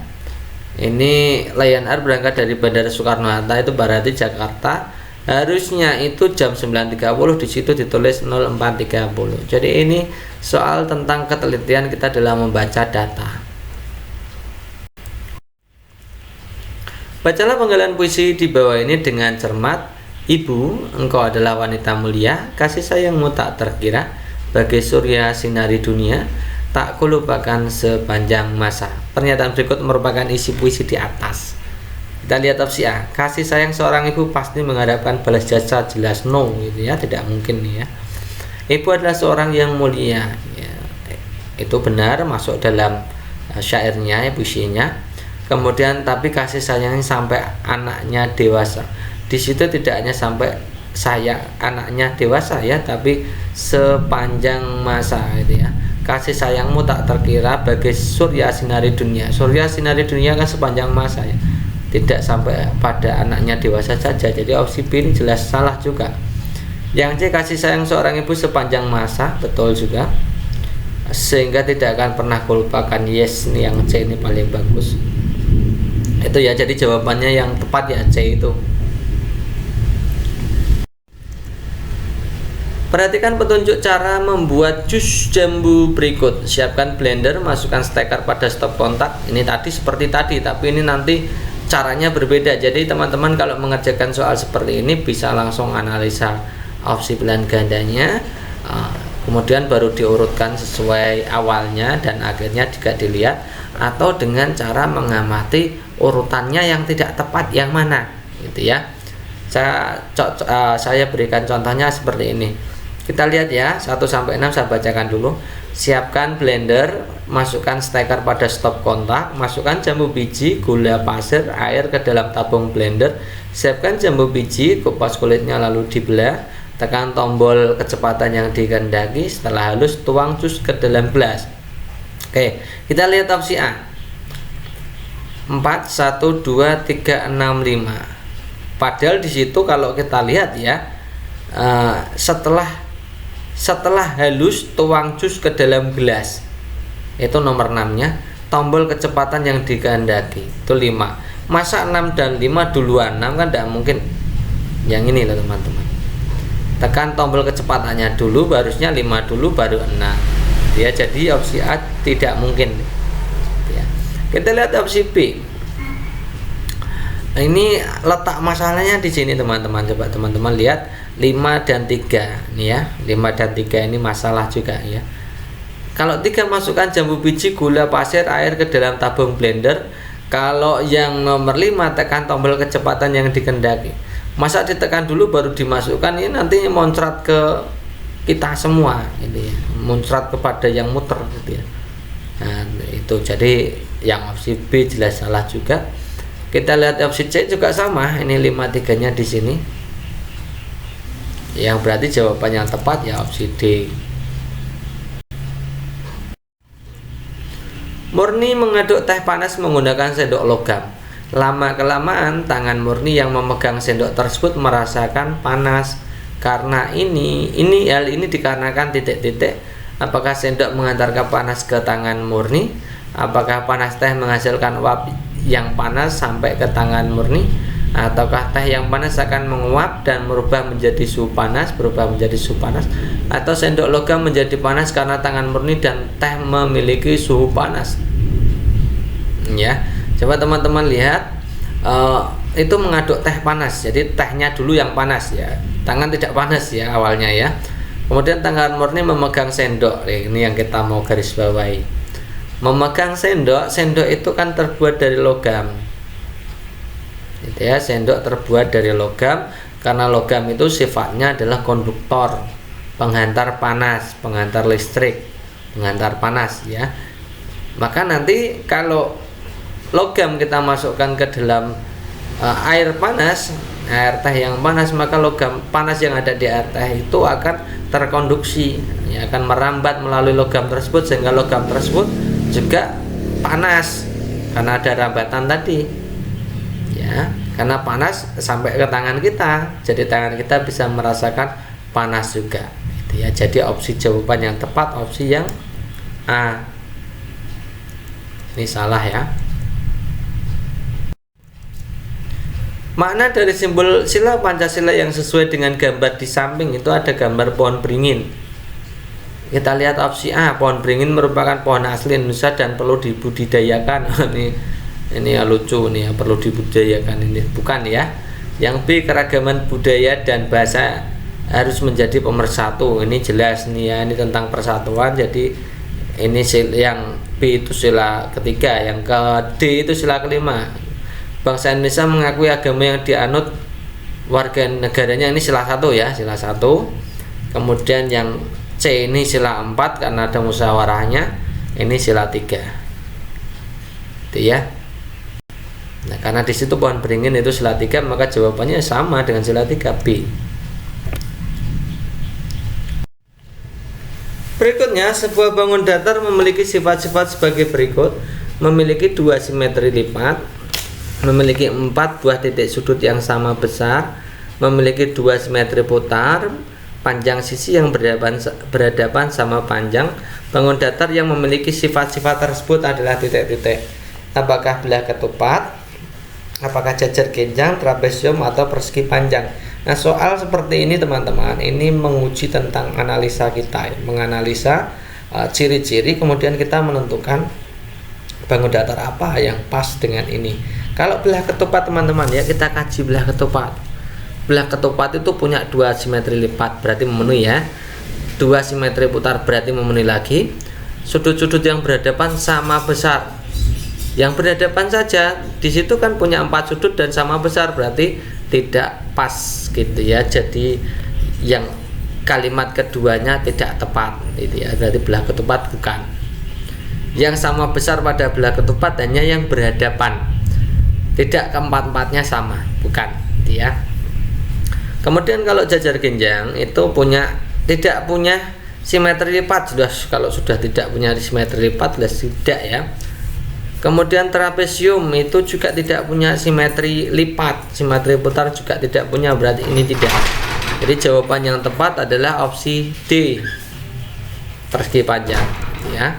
ini Lion Air berangkat dari Bandara Soekarno-Hatta, itu berarti Jakarta, harusnya itu jam 9.30, di situ ditulis 04.30. Jadi ini soal tentang ketelitian kita dalam membaca data. Bacalah penggalan puisi di bawah ini dengan cermat. Ibu, engkau adalah wanita mulia, kasih sayangmu tak terkira, bagai surya sinari dunia, tak kulupakan sepanjang masa. Pernyataan berikut merupakan isi puisi di atas. Kita lihat opsi A. Kasih sayang seorang ibu pasti mengharapkan balas jasa, jelas no gitu ya, tidak mungkin nih ya. Ibu adalah seorang yang mulia ya, itu benar, masuk dalam syairnya ya, puisinya. Kemudian tapi kasih sayangnya sampai anaknya dewasa. Di situ tidak hanya sampai saya anaknya dewasa ya, tapi sepanjang masa gitu ya. Kasih sayangmu tak terkira bagai surya sinari dunia. Surya sinari dunia kan sepanjang masa ya, tidak sampai pada anaknya dewasa saja. Jadi opsi B ini jelas salah juga. Yang C, kasih sayang seorang ibu sepanjang masa, betul juga, sehingga tidak akan pernah kulupakan. Yes, ini yang C ini paling bagus. Itu ya, jadi jawabannya yang tepat ya C itu. Perhatikan petunjuk cara membuat jus jambu berikut. Siapkan blender, masukkan steker pada stop kontak. Ini tadi seperti tadi, tapi ini nanti caranya berbeda. Jadi teman-teman kalau mengerjakan soal seperti ini bisa langsung analisa opsi pilihan gandanya, kemudian baru diurutkan sesuai awalnya dan akhirnya juga dilihat, atau dengan cara mengamati urutannya yang tidak tepat yang mana gitu ya. Saya berikan contohnya seperti ini. Kita lihat ya, 1 sampai 6 saya bacakan dulu. Siapkan blender, masukkan steker pada stop kontak, masukkan jambu biji, gula pasir, air ke dalam tabung blender. Siapkan jambu biji, kupas kulitnya lalu dibelah, tekan tombol kecepatan yang dikehendaki. Setelah halus, tuang jus ke dalam gelas. Oke, kita lihat opsi A. 4, 1, 2, 3, 6, 5. Padahal di situ kalau kita lihat ya, setelah halus tuang jus ke dalam gelas, itu nomor 6 nya. Tombol kecepatan yang dikehendaki itu 5. Masa 6 dan 5 duluan? 6 kan tidak mungkin. Yang ini loh teman-teman, tekan tombol kecepatannya dulu, harusnya 5 dulu baru 6 ya. Jadi opsi A tidak mungkin ya. Kita lihat opsi B. Ini letak masalahnya di sini teman-teman. Coba teman-teman lihat 5 dan 3 nih ya. 5 dan 3 ini masalah juga ya. Kalau 3 masukkan jambu biji, gula pasir, air ke dalam tabung blender. Kalau yang nomor 5 tekan tombol kecepatan yang dikehendaki. Masa ditekan dulu baru dimasukkan, ini nantinya muncrat ke kita semua ini ya. Muncrat kepada yang muter gitu ya. Nah, itu jadi yang opsi B jelas salah juga. Kita lihat opsi C juga sama, ini 5-3 nya di sini. Yang berarti jawaban yang tepat ya opsi D. Murni mengaduk teh panas menggunakan sendok logam. Lama-kelamaan tangan Murni yang memegang sendok tersebut merasakan panas. Karena hal ini dikarenakan titik-titik. Apakah sendok mengantarkan panas ke tangan Murni? Apakah panas teh menghasilkan uap yang panas sampai ke tangan Murni? Ataukah teh yang panas akan menguap dan berubah menjadi suhu panas, atau sendok logam menjadi panas karena tangan murni dan teh memiliki suhu panas. Ya, coba teman-teman lihat, itu mengaduk teh panas. Jadi tehnya dulu yang panas ya, tangan tidak panas ya awalnya ya. Kemudian tangan murni memegang sendok. Ini yang kita mau garis bawahi. Memegang sendok itu kan terbuat dari logam. Gitu ya, sendok terbuat dari logam karena logam itu sifatnya adalah konduktor, penghantar panas, penghantar listrik, penghantar panas ya. Maka nanti kalau logam kita masukkan ke dalam air panas, air teh yang panas, maka logam panas yang ada di air teh itu akan terkonduksi ya, akan merambat melalui logam tersebut sehingga logam tersebut juga panas karena ada rambatan tadi ya, karena panas sampai ke tangan kita, jadi tangan kita bisa merasakan panas juga gitu ya. Jadi opsi jawaban yang tepat opsi yang A. Ini salah ya. Makna dari simbol sila Pancasila yang sesuai dengan gambar di samping itu ada gambar pohon beringin. Kita lihat opsi A, pohon beringin merupakan pohon asli Indonesia dan perlu dibudidayakan. Ini ya lucu nih ya, perlu dibudidayakan ini. Bukan ya. Yang B, keragaman budaya dan bahasa harus menjadi pemersatu. Ini jelas nih ya, ini tentang persatuan. Jadi ini yang B itu sila ketiga, yang ke D itu sila kelima. Bangsa Indonesia mengakui agama yang dianut warga negaranya, ini sila 1 ya, sila 1. Kemudian yang C ini sila 4 karena ada musyawarahnya, ini sila 3. Itu ya. Nah, karena di situ pohon beringin itu sila 3, maka jawabannya sama dengan sila 3B. Berikutnya, sebuah bangun datar memiliki sifat-sifat sebagai berikut: memiliki 2 simetri lipat, memiliki 4 buah titik sudut yang sama besar, memiliki 2 simetri putar, panjang sisi yang berhadapan sama panjang. Bangun datar yang memiliki sifat-sifat tersebut adalah titik-titik. Apakah belah ketupat, apakah jajar genjang, trapesium, atau persegi panjang. Nah, soal seperti ini teman-teman, ini menguji tentang analisa kita, menganalisa ciri-ciri, kemudian kita menentukan bangun datar apa yang pas dengan ini. Kalau belah ketupat teman-teman ya, kita kaji belah ketupat. Belah ketupat itu punya 2 simetri lipat, berarti memenuhi ya. 2 simetri putar berarti memenuhi lagi. Sudut-sudut yang berhadapan sama besar. Yang berhadapan saja di situ kan punya 4 sudut dan sama besar, berarti tidak pas gitu ya. Jadi yang kalimat keduanya tidak tepat gitu ya. Berarti belah ketupat bukan. Yang sama besar pada belah ketupat hanya yang berhadapan. Tidak keempat-empatnya sama, bukan gitu ya. Kemudian kalau jajar genjang itu tidak punya simetri lipat, kalau sudah tidak punya simetri lipat jelas tidak ya. Kemudian trapesium itu juga tidak punya simetri lipat, simetri putar juga tidak punya, berarti ini tidak. Jadi jawaban yang tepat adalah opsi D, persegi panjang ya.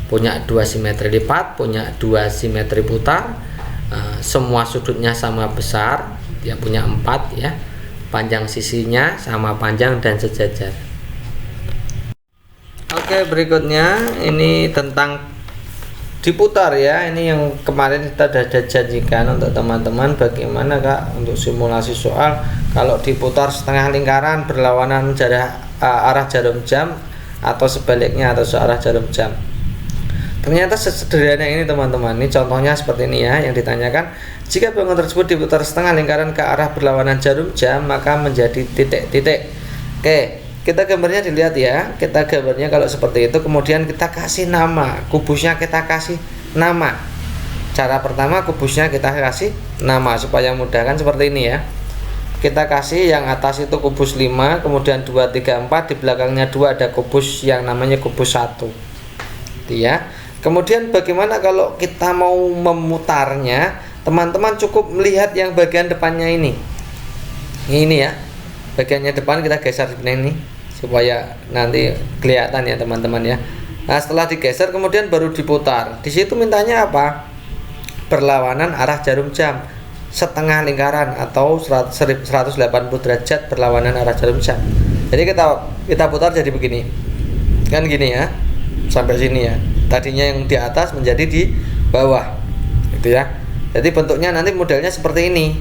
Punya 2 simetri lipat, punya 2 simetri putar, semua sudutnya sama besar, dia punya 4 ya, panjang sisinya sama panjang dan sejajar. Oke, berikutnya ini tentang diputar ya. Ini yang kemarin kita sudah janjikan untuk teman-teman, bagaimana Kak untuk simulasi soal kalau diputar setengah lingkaran berlawanan arah jarum jam atau sebaliknya atau searah jarum jam. Ternyata sesederhana ini teman-teman. Ini contohnya seperti ini ya, yang ditanyakan jika bangun tersebut diputar setengah lingkaran ke arah berlawanan jarum jam maka menjadi titik-titik. Oke, kita gambarnya dilihat ya. Kita gambarnya kalau seperti itu, kemudian kita kasih nama kubusnya, kita kasih nama. Cara pertama, kubusnya kita kasih nama supaya mudah, kan seperti ini ya. Kita kasih yang atas itu kubus 5, kemudian 2, 3, 4, di belakangnya 2 ada kubus yang namanya kubus 1 gitu ya. Kemudian bagaimana kalau kita mau memutarnya? Teman-teman cukup melihat yang bagian depannya ini. Ini ya, bagiannya depan kita geser seperti ini supaya nanti kelihatan ya teman-teman ya. Nah, setelah digeser kemudian baru diputar. Di situ mintanya apa? Berlawanan arah jarum jam. setengah lingkaran atau 180 derajat berlawanan arah jarum jam. Jadi kita putar jadi begini. Kan gini ya. Sampai sini ya. Tadinya yang di atas menjadi di bawah. Gitu ya. Jadi bentuknya nanti modelnya seperti ini.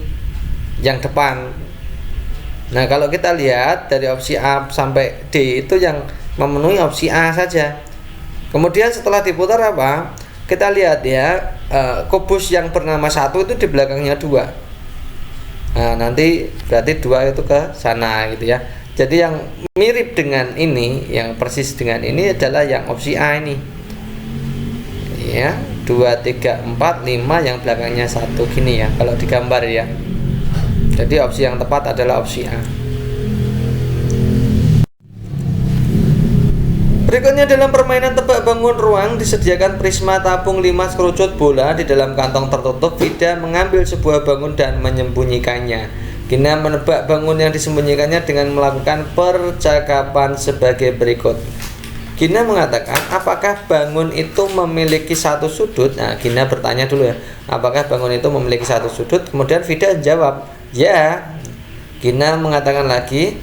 Yang depan. Nah, kalau kita lihat dari opsi A sampai D itu yang memenuhi opsi A saja. Kemudian setelah diputar apa? Kita lihat ya, kubus yang bernama 1 itu di belakangnya 2. Nah, nanti berarti 2 itu ke sana gitu ya. Jadi yang mirip dengan ini, yang persis dengan ini adalah yang opsi A ini. Ya, 2, 3, 4, 5 yang belakangnya 1 gini ya, kalau digambar ya. Jadi opsi yang tepat adalah opsi A. Berikutnya dalam permainan tebak bangun ruang disediakan prisma tabung 5 kerucut bola di dalam kantong tertutup. Vida mengambil sebuah bangun dan menyembunyikannya. Gina menebak bangun yang disembunyikannya dengan melakukan percakapan sebagai berikut. Gina mengatakan, apakah bangun itu memiliki satu sudut? Nah, Gina bertanya dulu ya, apakah bangun itu memiliki satu sudut? Kemudian Vida jawab, ya. Gina mengatakan lagi,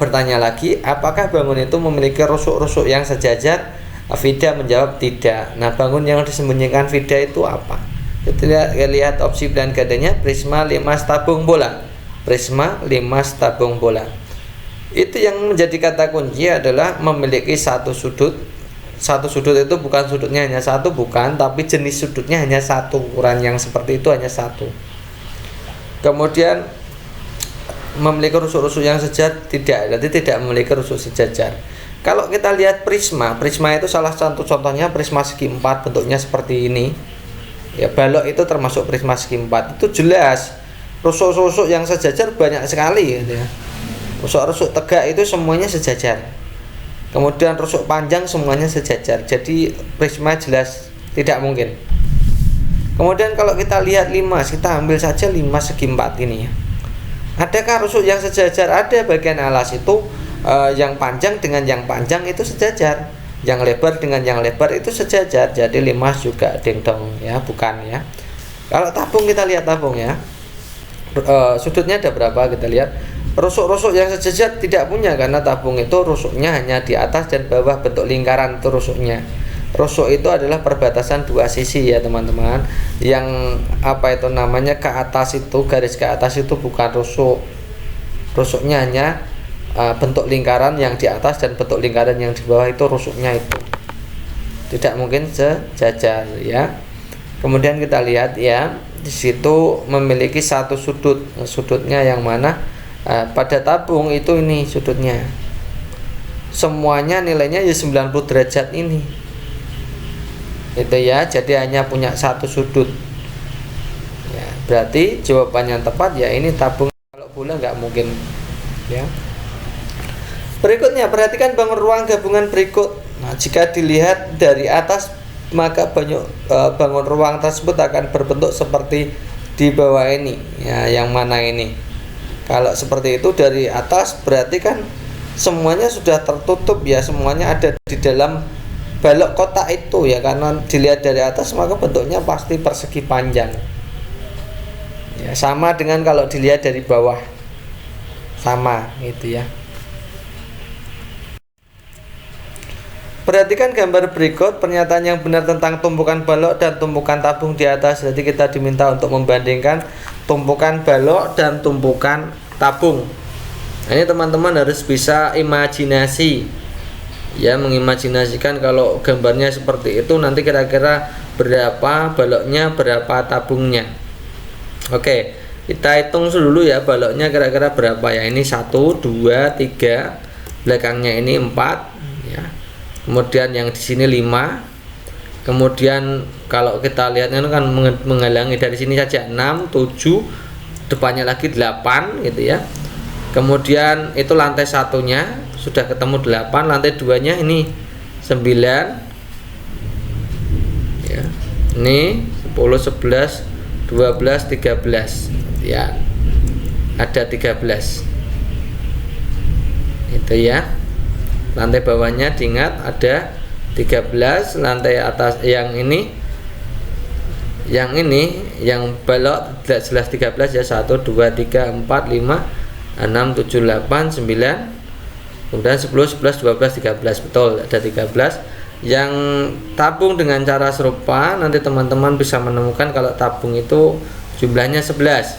bertanya lagi, apakah bangun itu memiliki rusuk-rusuk yang sejajar? Vida menjawab tidak. Nah, bangun yang disembunyikan Vida itu apa? Kita lihat opsi pilihan gandanya, prisma 5 tabung bola. Prisma 5 tabung bola. Itu yang menjadi kata kunci adalah memiliki satu sudut. Satu sudut itu bukan sudutnya hanya satu, bukan, tapi jenis sudutnya hanya satu. Ukuran yang seperti itu hanya satu. Kemudian memiliki rusuk-rusuk yang sejajar, tidak, berarti tidak memiliki rusuk sejajar. Kalau kita lihat prisma itu salah satu contohnya prisma segi 4, bentuknya seperti ini. Ya, balok itu termasuk prisma segi 4. Itu jelas rusuk-rusuk yang sejajar banyak sekali gitu ya. Rusuk-rusuk tegak itu semuanya sejajar. Kemudian rusuk panjang semuanya sejajar. Jadi prisma jelas tidak mungkin. Kemudian kalau kita lihat 5, kita ambil saja 5 segi 4 ini ya. Adakah rusuk yang sejajar? Ada, bagian alas itu yang panjang dengan yang panjang itu sejajar, yang lebar dengan yang lebar itu sejajar. Jadi 5 juga dingdong ya, bukan ya. Kalau tabung, kita lihat tabung ya, sudutnya ada berapa, kita lihat. Rusuk-rusuk yang sejajar tidak punya, karena tabung itu rusuknya hanya di atas dan bawah, bentuk lingkaran itu rusuknya. Rusuk itu adalah perbatasan dua sisi ya teman-teman. Yang apa itu namanya, ke atas itu, garis ke atas itu bukan rusuk. Rusuknya hanya bentuk lingkaran yang di atas dan bentuk lingkaran yang di bawah, itu rusuknya itu. Tidak mungkin sejajar ya. Kemudian kita lihat ya, di situ memiliki satu sudut. Sudutnya yang mana? Pada tabung itu ini sudutnya. Semuanya nilainya ya 90 derajat ini. Itu ya, jadi hanya punya satu sudut ya, berarti jawaban yang tepat ya ini tabung. Kalau bola nggak mungkin ya. Berikutnya, perhatikan bangun ruang gabungan berikut. Nah, jika dilihat dari atas maka bangun ruang tersebut akan berbentuk seperti di bawah ini ya. Yang mana ini? Kalau seperti itu dari atas berarti kan semuanya sudah tertutup ya, semuanya ada di dalam balok kotak itu ya, karena dilihat dari atas maka bentuknya pasti persegi panjang ya, sama dengan kalau dilihat dari bawah, sama gitu ya. Perhatikan gambar berikut, pernyataan yang benar tentang tumpukan balok dan tumpukan tabung di atas. Jadi kita diminta untuk membandingkan tumpukan balok dan tumpukan tabung. Nah, ini teman-teman harus bisa imajinasi ya, mengimajinasikan kalau gambarnya seperti itu nanti kira-kira berapa baloknya, berapa tabungnya. Oke, kita hitung dulu ya, baloknya kira-kira berapa ya. Ini 1, 2, 3, belakangnya ini 4 ya. Kemudian yang di sini 5. Kemudian kalau kita lihatnya kan menghalangi dari sini saja 6, 7, depannya lagi 8 gitu ya. Kemudian itu lantai satunya sudah ketemu 8, lantai 2-nya ini 9 ya. Ini 10, 11, 12, 13 ya. Ada 13. Itu ya. Lantai bawahnya diingat ada 13, lantai atas yang ini Yang ini yang balok tidak jelas 13 ya, 1 2 3 4 5 6 7 8 9, kemudian 10 11 12 13, betul ada 13. Yang tabung dengan cara serupa nanti teman-teman bisa menemukan kalau tabung itu jumlahnya 11.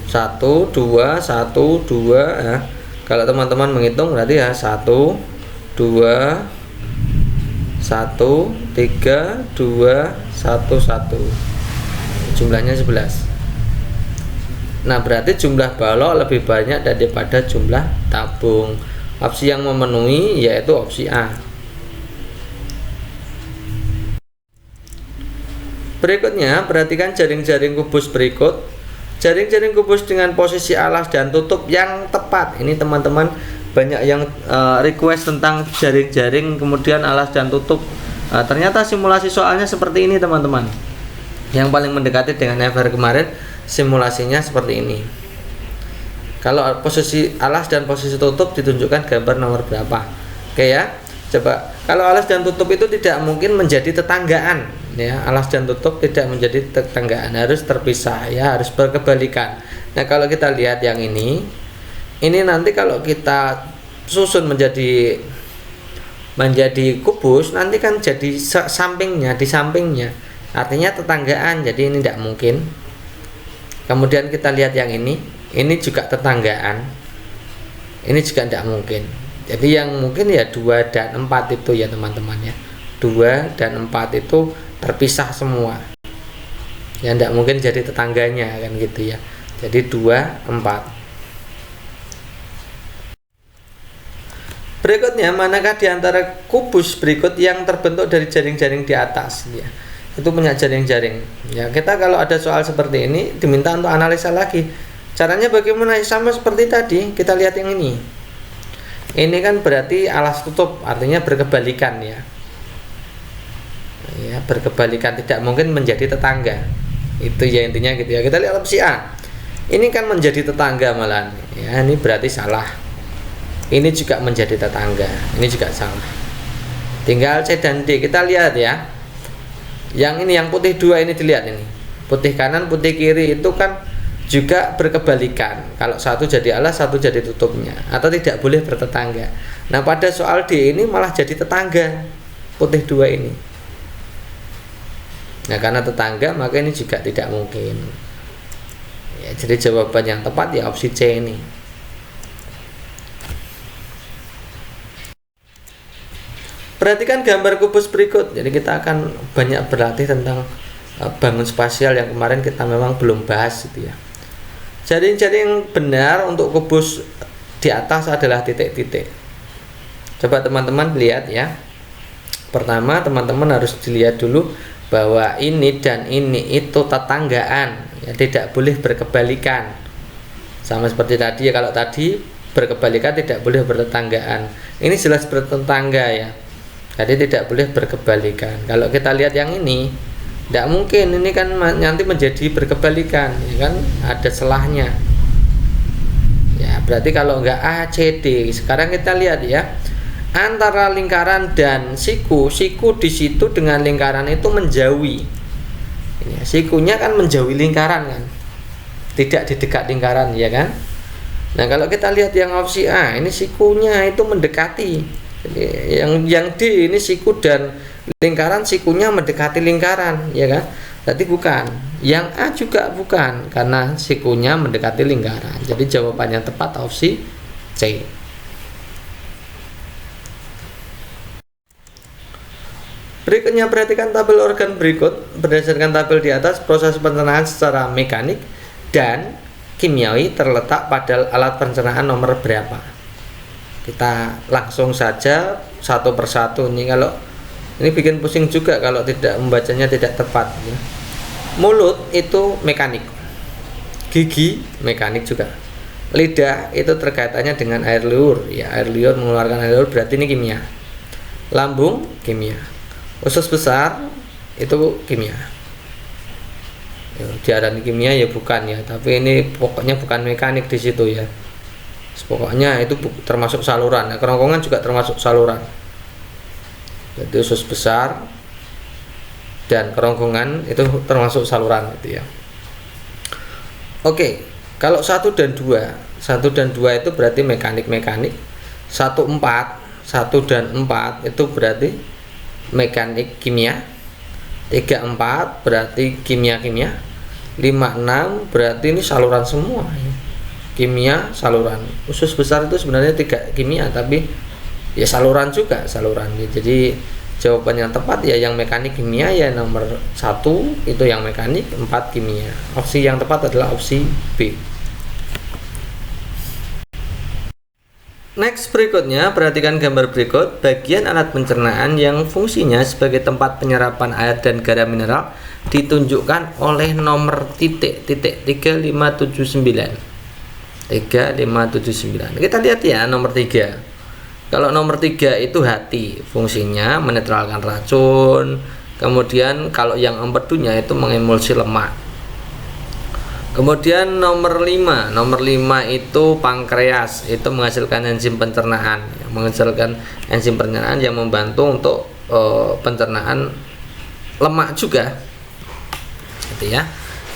1 2 1 2 ya. Kalau teman-teman menghitung berarti ya 1 2 1 3 2 1 1, jumlahnya 11. Nah berarti jumlah balok lebih banyak daripada jumlah tabung. Opsi yang memenuhi yaitu opsi A. Berikutnya perhatikan jaring-jaring kubus berikut. Jaring-jaring kubus dengan posisi alas dan tutup yang tepat. Ini teman-teman banyak yang request tentang jaring-jaring kemudian alas dan tutup. Ternyata simulasi soalnya seperti ini teman-teman. Yang paling mendekati dengan FR kemarin simulasinya seperti ini. Kalau posisi alas dan posisi tutup ditunjukkan gambar nomor berapa. Oke ya. Coba kalau alas dan tutup itu tidak mungkin menjadi tetanggaan ya. Alas dan tutup tidak menjadi tetanggaan, harus terpisah ya, harus berkebalikan. Nah, kalau kita lihat yang ini nanti kalau kita susun menjadi kubus nanti kan jadi sampingnya, di sampingnya. Artinya tetanggaan. Jadi ini tidak mungkin. Kemudian kita lihat yang ini juga tetanggaan, ini juga tidak mungkin. Jadi yang mungkin ya 2 dan 4 itu ya teman-teman ya, 2 dan 4 itu terpisah semua ya, tidak mungkin jadi tetangganya kan gitu ya. Jadi 2 4. Berikutnya, manakah di antara kubus berikut yang terbentuk dari jaring-jaring di atas ya, itu punya jaring-jaring ya. Kita kalau ada soal seperti ini diminta untuk analisa lagi. Caranya bagaimana? Sama seperti tadi, kita lihat yang ini. Ini kan berarti alas tutup, artinya berkebalikan ya. Ya, berkebalikan, tidak mungkin menjadi tetangga. Itu ya intinya gitu ya. Kita lihat opsi A. Ini kan menjadi tetangga malahan. Ya, ini berarti salah. Ini juga menjadi tetangga. Ini juga salah. Tinggal C dan D. Kita lihat ya. Yang ini yang putih 2 ini dilihat ini. Putih kanan, putih kiri itu kan juga berkebalikan. Kalau satu jadi alas, satu jadi tutupnya, atau tidak boleh bertetangga. Nah pada soal D ini malah jadi tetangga, putih 2 ini. Nah karena tetangga maka ini juga tidak mungkin ya, jadi jawaban yang tepat ya opsi C ini. Perhatikan gambar kubus berikut. Jadi kita akan banyak berlatih tentang bangun spasial yang kemarin kita memang belum bahas gitu ya. Jaring-jaring benar untuk kubus di atas adalah titik-titik. Coba teman-teman lihat ya. Pertama teman-teman harus dilihat dulu bahwa ini dan ini itu tetanggaan ya, tidak boleh berkebalikan. Sama seperti tadi ya, kalau tadi berkebalikan tidak boleh bertetanggaan. Ini jelas bertetangga ya. Jadi tidak boleh berkebalikan. Kalau kita lihat yang ini tidak mungkin, ini kan nanti menjadi berkebalikan ya kan, ada selahnya ya. Berarti kalau enggak A, C, D. Sekarang kita lihat ya, antara lingkaran dan siku di situ dengan lingkaran itu menjauhi ini, sikunya kan menjauhi lingkaran kan, tidak di dekat lingkaran ya kan. Nah kalau kita lihat yang opsi A, ini sikunya itu mendekati. Jadi yang D ini siku dan lingkaran, sikunya mendekati lingkaran ya kan, berarti bukan. Yang A juga bukan karena sikunya mendekati lingkaran. Jadi jawaban yang tepat opsi C. Berikutnya perhatikan tabel organ berikut. Berdasarkan tabel di atas, proses pencernaan secara mekanik dan kimiawi terletak pada alat pencernaan nomor berapa. Kita langsung saja satu persatu. Ini kalau ini bikin pusing juga kalau tidak membacanya tidak tepat ya. Mulut itu mekanik, gigi mekanik juga, lidah itu terkaitannya dengan air liur ya, air liur mengeluarkan air liur berarti ini kimia. Lambung kimia, usus besar itu kimia ya, diarani kimia ya bukan ya, tapi ini pokoknya bukan mekanik di situ ya. Pokoknya itu termasuk saluran. Nah, kerongkongan juga termasuk saluran. Jadi usus besar dan kerongkongan itu termasuk saluran gitu ya. Oke, kalau 1 dan 2 itu berarti mekanik. 1 dan 4 itu berarti mekanik kimia. 3, 4 berarti kimia. 5, 6 berarti ini saluran semua. Kimia, saluran. Usus besar itu sebenarnya 3 kimia, tapi ya saluran juga, saluran. Jadi jawaban yang tepat ya yang mekanik kimia, ya nomor 1 itu yang mekanik, 4 kimia. Opsi yang tepat adalah opsi B. Next, berikutnya perhatikan gambar berikut. Bagian alat pencernaan yang fungsinya sebagai tempat penyerapan air dan garam mineral ditunjukkan oleh nomor titik 3579. Kita lihat ya nomor 3. Kalau nomor 3 itu hati, fungsinya menetralkan racun. Kemudian kalau yang empedunya itu mengemulsi lemak. Kemudian nomor 5 itu pankreas, itu menghasilkan enzim pencernaan, yang membantu untuk pencernaan lemak juga, gitu ya.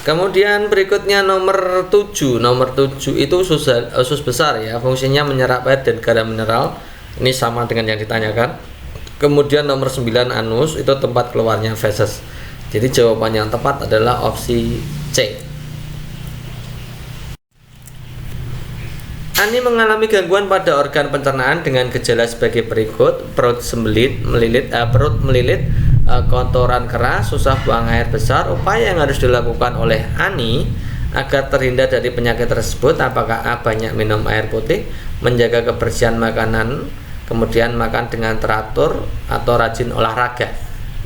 Kemudian berikutnya nomor 7 itu usus besar ya, fungsinya menyerap air dan garam mineral. Ini sama dengan yang ditanyakan. Kemudian nomor 9 anus, itu tempat keluarnya feses. Jadi jawaban yang tepat adalah opsi C. Ani mengalami gangguan pada organ pencernaan dengan gejala sebagai berikut: perut melilit, kotoran keras, susah buang air besar. Upaya yang harus dilakukan oleh Ani agar terhindar dari penyakit tersebut: apakah A, banyak minum air putih, menjaga kebersihan makanan, kemudian makan dengan teratur, atau rajin olahraga.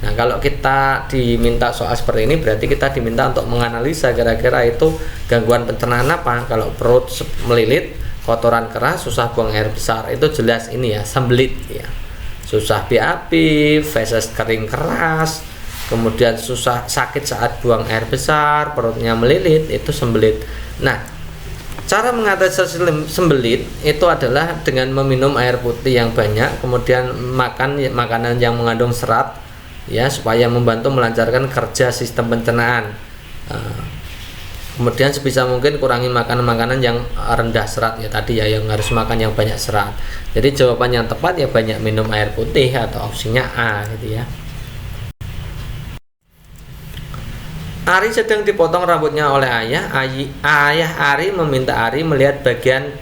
Nah, kalau kita diminta soal seperti ini, berarti kita diminta untuk menganalisa kira-kira itu gangguan pencernaan apa. Kalau perut melilit, kotoran keras, susah buang air besar, itu jelas ini ya, sembelit ya. Susah BAB, feses kering keras, kemudian susah sakit saat buang air besar, perutnya melilit, itu sembelit. Nah, cara mengatasi sembelit itu adalah dengan meminum air putih yang banyak, kemudian makan makanan yang mengandung serat ya, supaya membantu melancarkan kerja sistem pencernaan. Kemudian sebisa mungkin kurangi makanan-makanan yang rendah serat ya, tadi ya, yang harus makan yang banyak serat. Jadi jawaban yang tepat ya banyak minum air putih, atau opsinya A gitu ya. Ari sedang dipotong rambutnya oleh ayah. Ayah Ari meminta Ari melihat bagian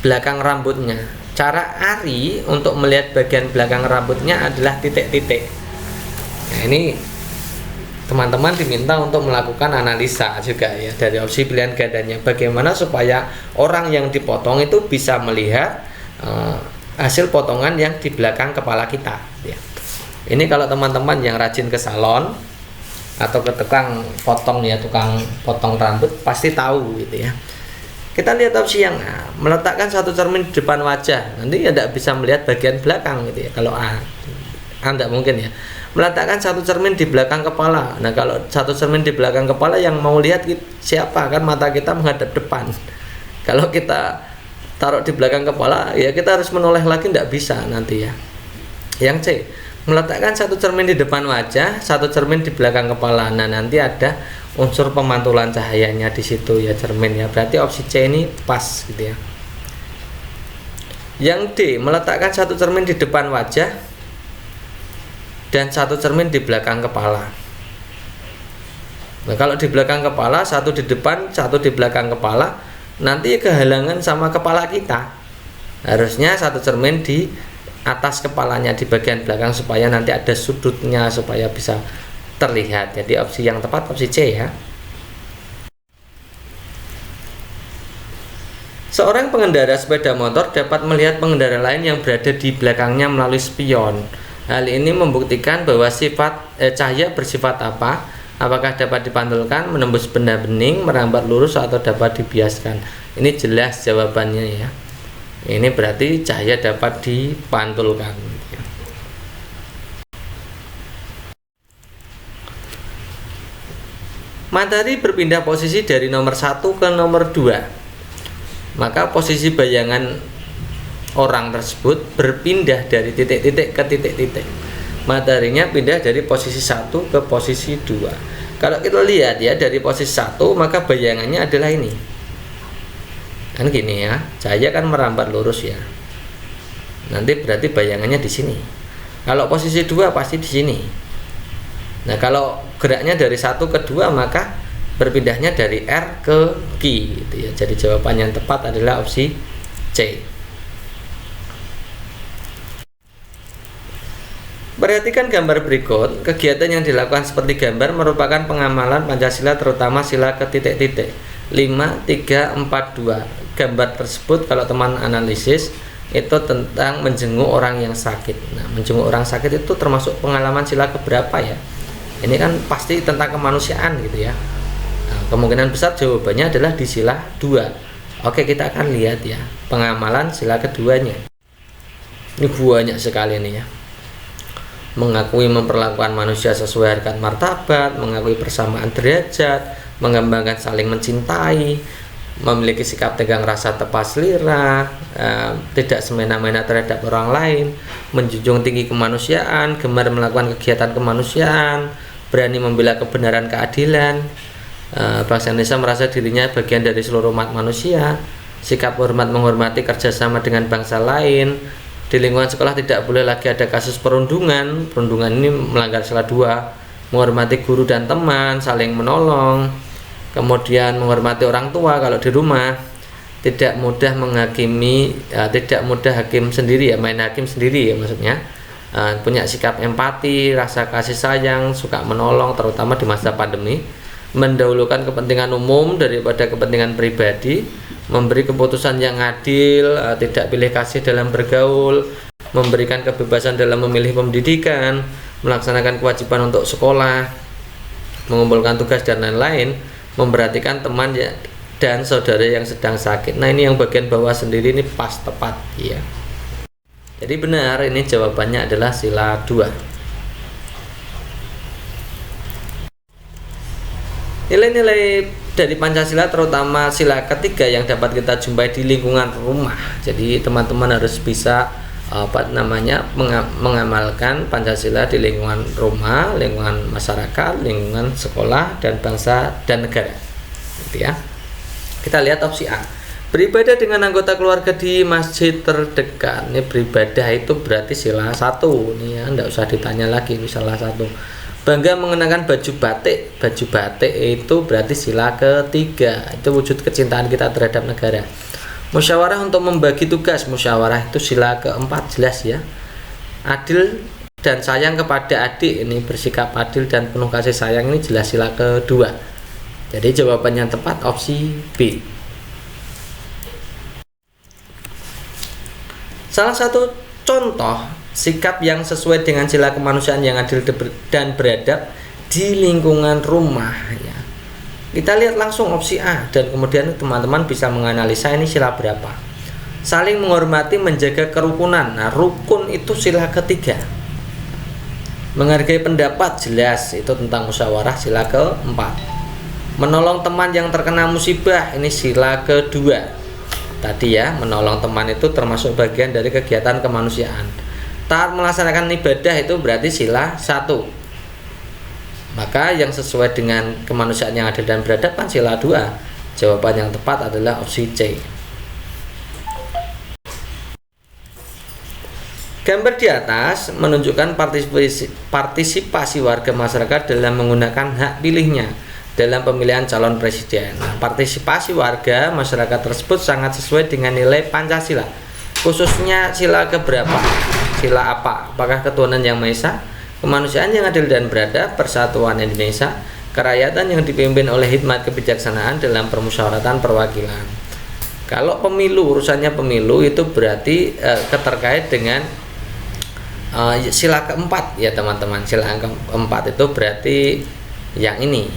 belakang rambutnya. Cara Ari untuk melihat bagian belakang rambutnya adalah titik-titik. Nah, ini teman-teman diminta untuk melakukan analisa juga ya, dari opsi pilihan gandanya, bagaimana supaya orang yang dipotong itu bisa melihat hasil potongan yang di belakang kepala kita ya. Ini kalau teman-teman yang rajin ke salon atau ke tukang potong ya, tukang potong rambut, pasti tahu gitu ya. Kita lihat opsi yang A, meletakkan satu cermin di depan wajah. Nanti ya tidak bisa melihat bagian belakang gitu ya. Kalau A tidak mungkin ya. Meletakkan satu cermin di belakang kepala. Nah, kalau satu cermin di belakang kepala, yang mau lihat siapa? Kan mata kita menghadap depan. Kalau kita taruh di belakang kepala, ya kita harus menoleh lagi, tidak bisa nanti ya. Yang C, meletakkan satu cermin di depan wajah, satu cermin di belakang kepala. Nah, nanti ada unsur pemantulan cahayanya di situ ya, cermin ya. Berarti opsi C ini pas gitu ya. Yang D, meletakkan satu cermin di depan wajah dan satu cermin di belakang kepala. Nah, kalau di belakang kepala, satu di depan, satu di belakang kepala, nanti kehalangan sama kepala kita. Harusnya satu cermin di atas kepalanya, di bagian belakang, supaya nanti ada sudutnya, supaya bisa terlihat. Jadi opsi yang tepat opsi C ya. Seorang pengendara sepeda motor dapat melihat pengendara lain yang berada di belakangnya melalui spion. Hal ini membuktikan bahwa cahaya bersifat apa? Apakah dapat dipantulkan, menembus benda bening, merambat lurus, atau dapat dibiaskan? Ini jelas jawabannya ya. Ini berarti cahaya dapat dipantulkan. Matahari berpindah posisi dari nomor 1 ke nomor 2. Maka posisi bayangan orang tersebut berpindah dari titik-titik ke titik-titik. mataharinya pindah dari posisi 1 ke posisi 2. Kalau kita lihat ya dari posisi 1, maka bayangannya adalah ini. Kan gini ya, cahaya kan merambat lurus ya. Nanti berarti bayangannya di sini. Kalau posisi 2 pasti di sini. Nah, kalau geraknya dari 1 ke 2, maka berpindahnya dari R ke Q gitu ya. Jadi jawaban yang tepat adalah opsi C. Perhatikan gambar berikut. Kegiatan yang dilakukan seperti gambar merupakan pengamalan Pancasila, terutama sila ke titik-titik 5, 3, 4, 2. Gambar tersebut kalau teman analisis itu tentang menjenguk orang yang sakit. Nah, menjenguk orang sakit itu termasuk pengalaman sila keberapa ya? Ini kan pasti tentang kemanusiaan gitu ya. Nah, kemungkinan besar jawabannya adalah di sila 2. Oke, kita akan lihat ya pengamalan sila keduanya. Ini banyak sekali nih ya. Mengakui memperlakukan manusia sesuai harkat martabat, mengakui persamaan derajat, mengembangkan saling mencintai, memiliki sikap tegang rasa tepas selera, tidak semena-mena terhadap orang lain, menjunjung tinggi kemanusiaan, gemar melakukan kegiatan kemanusiaan, berani membela kebenaran keadilan. Bangsa Indonesia merasa dirinya bagian dari seluruh umat manusia, sikap hormat menghormati kerjasama dengan bangsa lain. Di lingkungan sekolah tidak boleh lagi ada kasus perundungan. Perundungan ini melanggar sila 2. Menghormati guru dan teman, saling menolong. Kemudian menghormati orang tua kalau di rumah. Tidak mudah menghakimi, tidak mudah hakim sendiri ya, main hakim sendiri ya maksudnya. Punya sikap empati, rasa kasih sayang, suka menolong terutama di masa pandemi. Mendahulukan kepentingan umum daripada kepentingan pribadi, memberi keputusan yang adil, tidak pilih kasih dalam bergaul, memberikan kebebasan dalam memilih pendidikan, melaksanakan kewajiban untuk sekolah, mengumpulkan tugas dan lain-lain, memperhatikan teman dan saudara yang sedang sakit. Nah, ini yang bagian bawah sendiri ini pas tepat ya. Jadi benar, ini jawabannya adalah sila 2. Nilai-nilai dari Pancasila terutama sila ketiga yang dapat kita jumpai di lingkungan rumah. Jadi teman-teman harus bisa mengamalkan Pancasila di lingkungan rumah, lingkungan masyarakat, lingkungan sekolah dan bangsa dan negara. Gitu ya. Kita lihat opsi A. Beribadah dengan anggota keluarga di masjid terdekat. Ini beribadah itu berarti sila 1. Ini ya, enggak usah ditanya lagi, ini salah 1. Bangga mengenakan baju batik. Baju batik itu berarti sila ketiga. Itu wujud kecintaan kita terhadap negara. Musyawarah untuk membagi tugas. Musyawarah itu sila keempat, jelas ya. Adil dan sayang kepada adik. Ini bersikap adil dan penuh kasih sayang. Ini jelas sila kedua. Jadi jawaban yang tepat opsi B. Salah satu contoh sikap yang sesuai dengan sila kemanusiaan yang adil dan beradab di lingkungan rumah ya. Kita lihat langsung opsi A dan kemudian teman-teman bisa menganalisa ini sila berapa. Saling menghormati, menjaga kerukunan. Nah, rukun itu sila ketiga. Menghargai pendapat, jelas itu tentang musyawarah, sila keempat. Menolong teman yang terkena musibah, ini sila kedua. Tadi ya, menolong teman itu termasuk bagian dari kegiatan kemanusiaan. Taat melaksanakan ibadah itu berarti sila 1. Maka yang sesuai dengan kemanusiaan yang adil dan beradab kan sila 2. Jawaban yang tepat adalah opsi C. Gambar di atas menunjukkan partisipasi warga masyarakat dalam menggunakan hak pilihnya dalam pemilihan calon presiden. Nah, partisipasi warga masyarakat tersebut sangat sesuai dengan nilai Pancasila. Khususnya sila keberapa? Sila apa? Apakah ketuhanan yang Maha Esa, kemanusiaan yang adil dan beradab, persatuan Indonesia, kerakyatan yang dipimpin oleh hikmat kebijaksanaan dalam permusyawaratan perwakilan. Kalau pemilu, urusannya pemilu itu berarti keterkait dengan sila keempat ya teman-teman. Sila keempat itu berarti yang ini.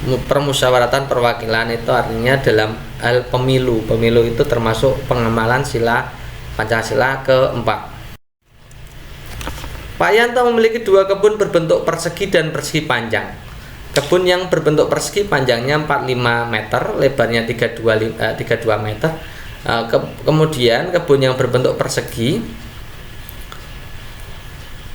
Permusyawaratan perwakilan itu artinya dalam hal pemilu. Pemilu itu termasuk pengamalan sila Pancasila keempat. Pak Yanto memiliki 2 kebun berbentuk persegi dan persegi panjang. Kebun yang berbentuk persegi panjangnya 45 meter, lebarnya 32 meter. Kemudian kebun yang berbentuk persegi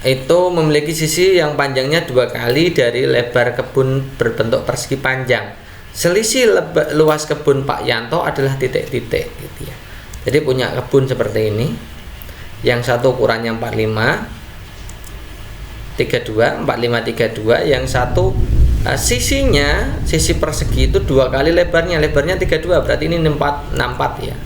itu memiliki sisi yang panjangnya 2 kali dari lebar kebun berbentuk persegi panjang. Selisih luas kebun Pak Yanto adalah titik-titik gitu ya. Jadi punya kebun seperti ini. Yang satu ukurannya 45 32, yang satu sisinya, sisi persegi itu 2 kali lebarnya 32, berarti ini 64 ya.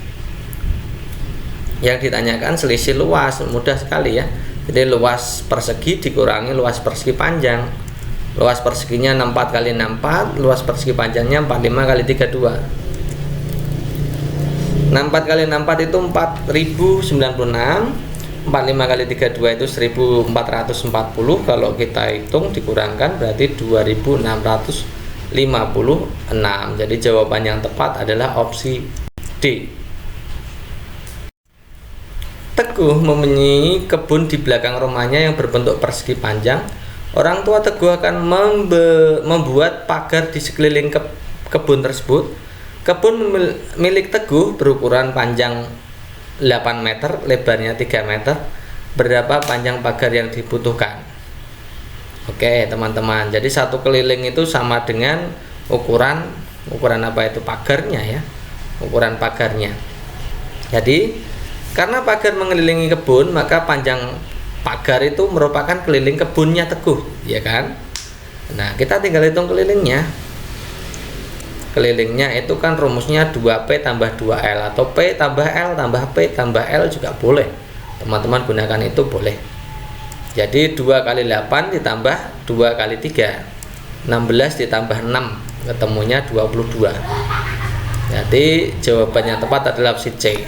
Yang ditanyakan selisih luas, mudah sekali ya. Jadi luas persegi dikurangi luas persegi panjang. Luas perseginya 64 kali 64, luas persegi panjangnya 45 kali 32. 64 kali 64 itu 4096, 45 kali 32 itu 1440. Kalau kita hitung dikurangkan berarti 2656. Jadi jawaban yang tepat adalah opsi D. Teguh mempunyai kebun di belakang rumahnya yang berbentuk persegi panjang. Orang tua Teguh akan membuat pagar di sekeliling kebun tersebut. Kebun milik Teguh berukuran panjang 8 meter, lebarnya 3 meter. Berapa panjang pagar yang dibutuhkan? Oke teman-teman, jadi satu keliling itu sama dengan ukuran apa itu pagarnya ya, ukuran pagarnya. Jadi karena pagar mengelilingi kebun, maka panjang pagar itu merupakan keliling kebunnya Teguh, ya kan? Nah, kita tinggal hitung kelilingnya. Kelilingnya itu kan rumusnya 2P tambah 2L atau P tambah L tambah P tambah L juga boleh. Teman-teman gunakan itu boleh. Jadi 2 kali 8 ditambah 2 kali 3, 16 ditambah 6, ketemunya 22. Jadi jawaban yang tepat adalah opsi C.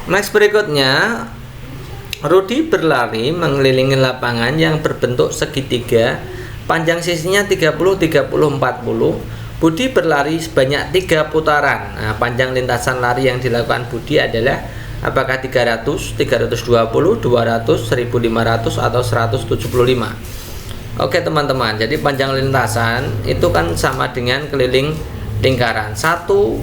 Next berikutnya, Rudi berlari mengelilingi lapangan yang berbentuk segitiga, panjang sisinya 30 30 40. Budi berlari sebanyak 3 putaran. Nah, panjang lintasan lari yang dilakukan Budi adalah apakah 300, 320, 200, 1500 atau 175. Oke teman-teman, jadi panjang lintasan itu kan sama dengan keliling lingkaran. Satu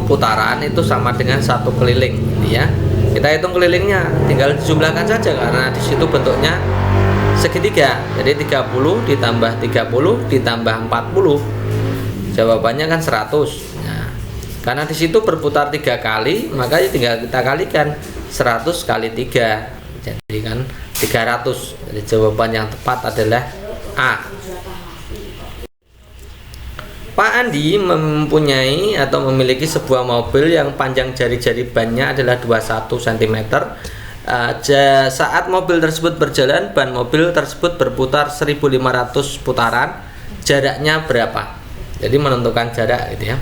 putaran itu sama dengan 1 keliling ya. Kita hitung kelilingnya, tinggal dijumlahkan saja karena di situ bentuknya segitiga. Jadi 30 ditambah 30 ditambah 40. Jawabannya kan 100. Nah, karena di situ berputar 3 kali, maka tinggal kita kalikan 100 kali 3. Jadi kan 300. Jadi jawaban yang tepat adalah A. Pak Andi mempunyai atau memiliki sebuah mobil yang panjang jari-jari bannya adalah 21 cm. Saat mobil tersebut berjalan, ban mobil tersebut berputar 1500 putaran. Jaraknya berapa? Jadi menentukan jarak gitu ya.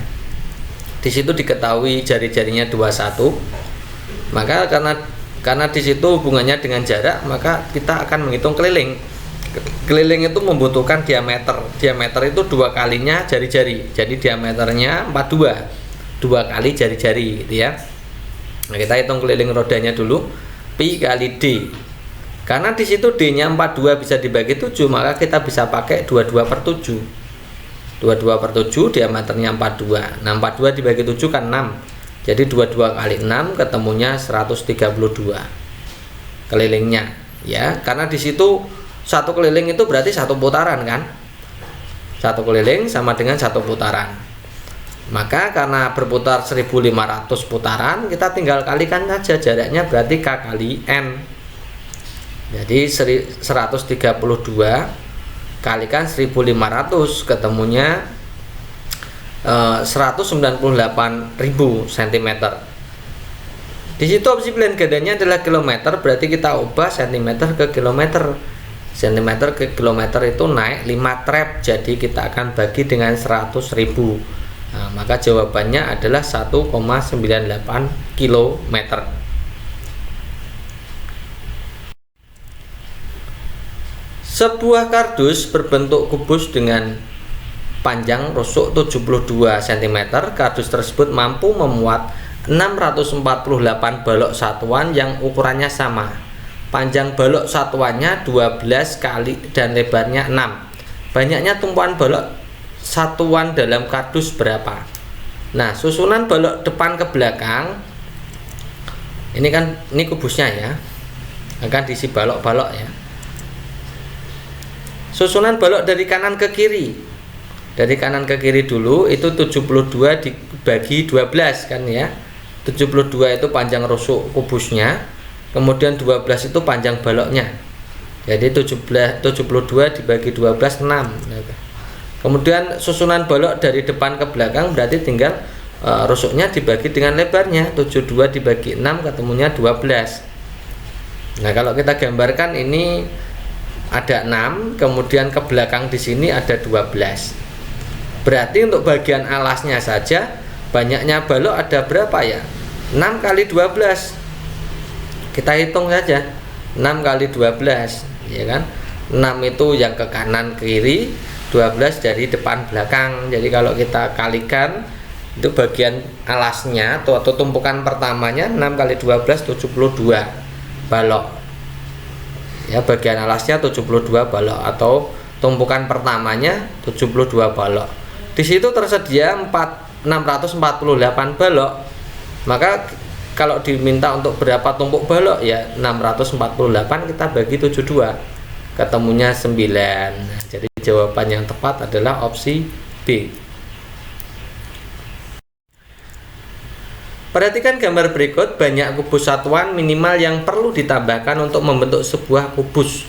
Di situ diketahui jari-jarinya 21. Maka karena di situ hubungannya dengan jarak, maka kita akan menghitung keliling. Keliling itu membutuhkan diameter. Diameter itu 2 kalinya jari-jari. Jadi diameternya 42. 2 kali jari-jari gitu ya. Nah, kita hitung keliling rodanya dulu. Pi kali D. Karena di situ D-nya 42 bisa dibagi 7, maka kita bisa pakai 22/7. 22/7 diameternya 42. Nah, 42 dibagi 7 kan 6. Jadi 22 kali 6 ketemunya 132 kelilingnya ya. Karena di situ satu keliling itu berarti 1 putaran kan. 1 keliling sama dengan 1 putaran. Maka karena berputar 1500 putaran, kita tinggal kalikan saja jaraknya, berarti K kali N. Jadi 132 kalikan 1500 ketemunya 198.000 cm. Di situ opsi pilihan gandanya adalah kilometer, berarti kita ubah cm ke kilometer. Cm ke kilometer itu naik 5 trep, jadi kita akan bagi dengan 100.000. Nah, maka jawabannya adalah 1,98 km. Sebuah kardus berbentuk kubus dengan panjang rusuk 72 cm. Kardus tersebut mampu memuat 648 balok satuan yang ukurannya sama. Panjang balok satuannya 12 kali dan lebarnya 6. Banyaknya tumpuan balok satuan dalam kardus berapa? Nah, susunan balok depan ke belakang Ini kan ini kubusnya ya, akan diisi balok-balok ya. Susunan balok dari kanan ke kiri. Dari kanan ke kiri dulu itu 72 dibagi 12 kan ya. 72 itu panjang rusuk kubusnya, kemudian 12 itu panjang baloknya. Jadi 72 dibagi 12 6. Kemudian susunan balok dari depan ke belakang berarti tinggal rusuknya dibagi dengan lebarnya. 72 dibagi 6 ketemunya 12. Nah, kalau kita gambarkan ini ada 6, kemudian ke belakang di sini ada 12. Berarti untuk bagian alasnya saja banyaknya balok ada berapa ya? 6 kali 12. Kita hitung saja. 6 kali 12, ya kan? 6 itu yang ke kanan kiri, 12 dari depan belakang. Jadi kalau kita kalikan itu bagian alasnya atau tumpukan pertamanya 6 kali 12 72 balok. Ya, bagian alasnya 72 balok atau tumpukan pertamanya 72 balok. Di situ tersedia 648 balok. Maka kalau diminta untuk berapa tumpuk balok ya 648 kita bagi 72 ketemunya 9. Nah, jadi jawaban yang tepat adalah opsi B. Perhatikan gambar berikut, banyak kubus satuan minimal yang perlu ditambahkan untuk membentuk sebuah kubus.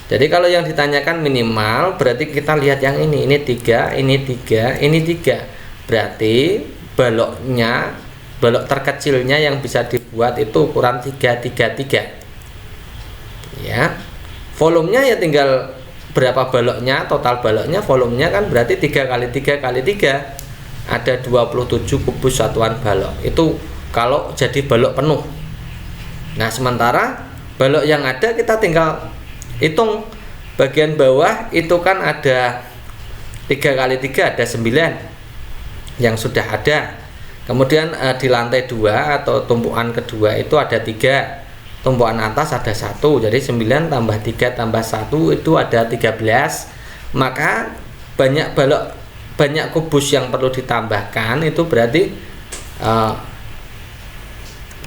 Jadi kalau yang ditanyakan minimal berarti kita lihat yang ini 3, ini 3, ini 3. Berarti balok terkecilnya yang bisa dibuat itu ukuran 3. Ya. Volumenya ya tinggal berapa baloknya, total baloknya, volumenya kan berarti 3 kali 3 kali 3. Ada 27 kubus satuan balok. Itu kalau jadi balok penuh. Nah, sementara balok yang ada kita tinggal hitung bagian bawah itu kan ada 3 kali 3 ada 9 yang sudah ada. Kemudian di lantai 2 atau tumpukan kedua itu ada 3, tumpukan atas ada 1, jadi 9 tambah 3 tambah 1 itu ada 13. Maka banyak kubus yang perlu ditambahkan, itu berarti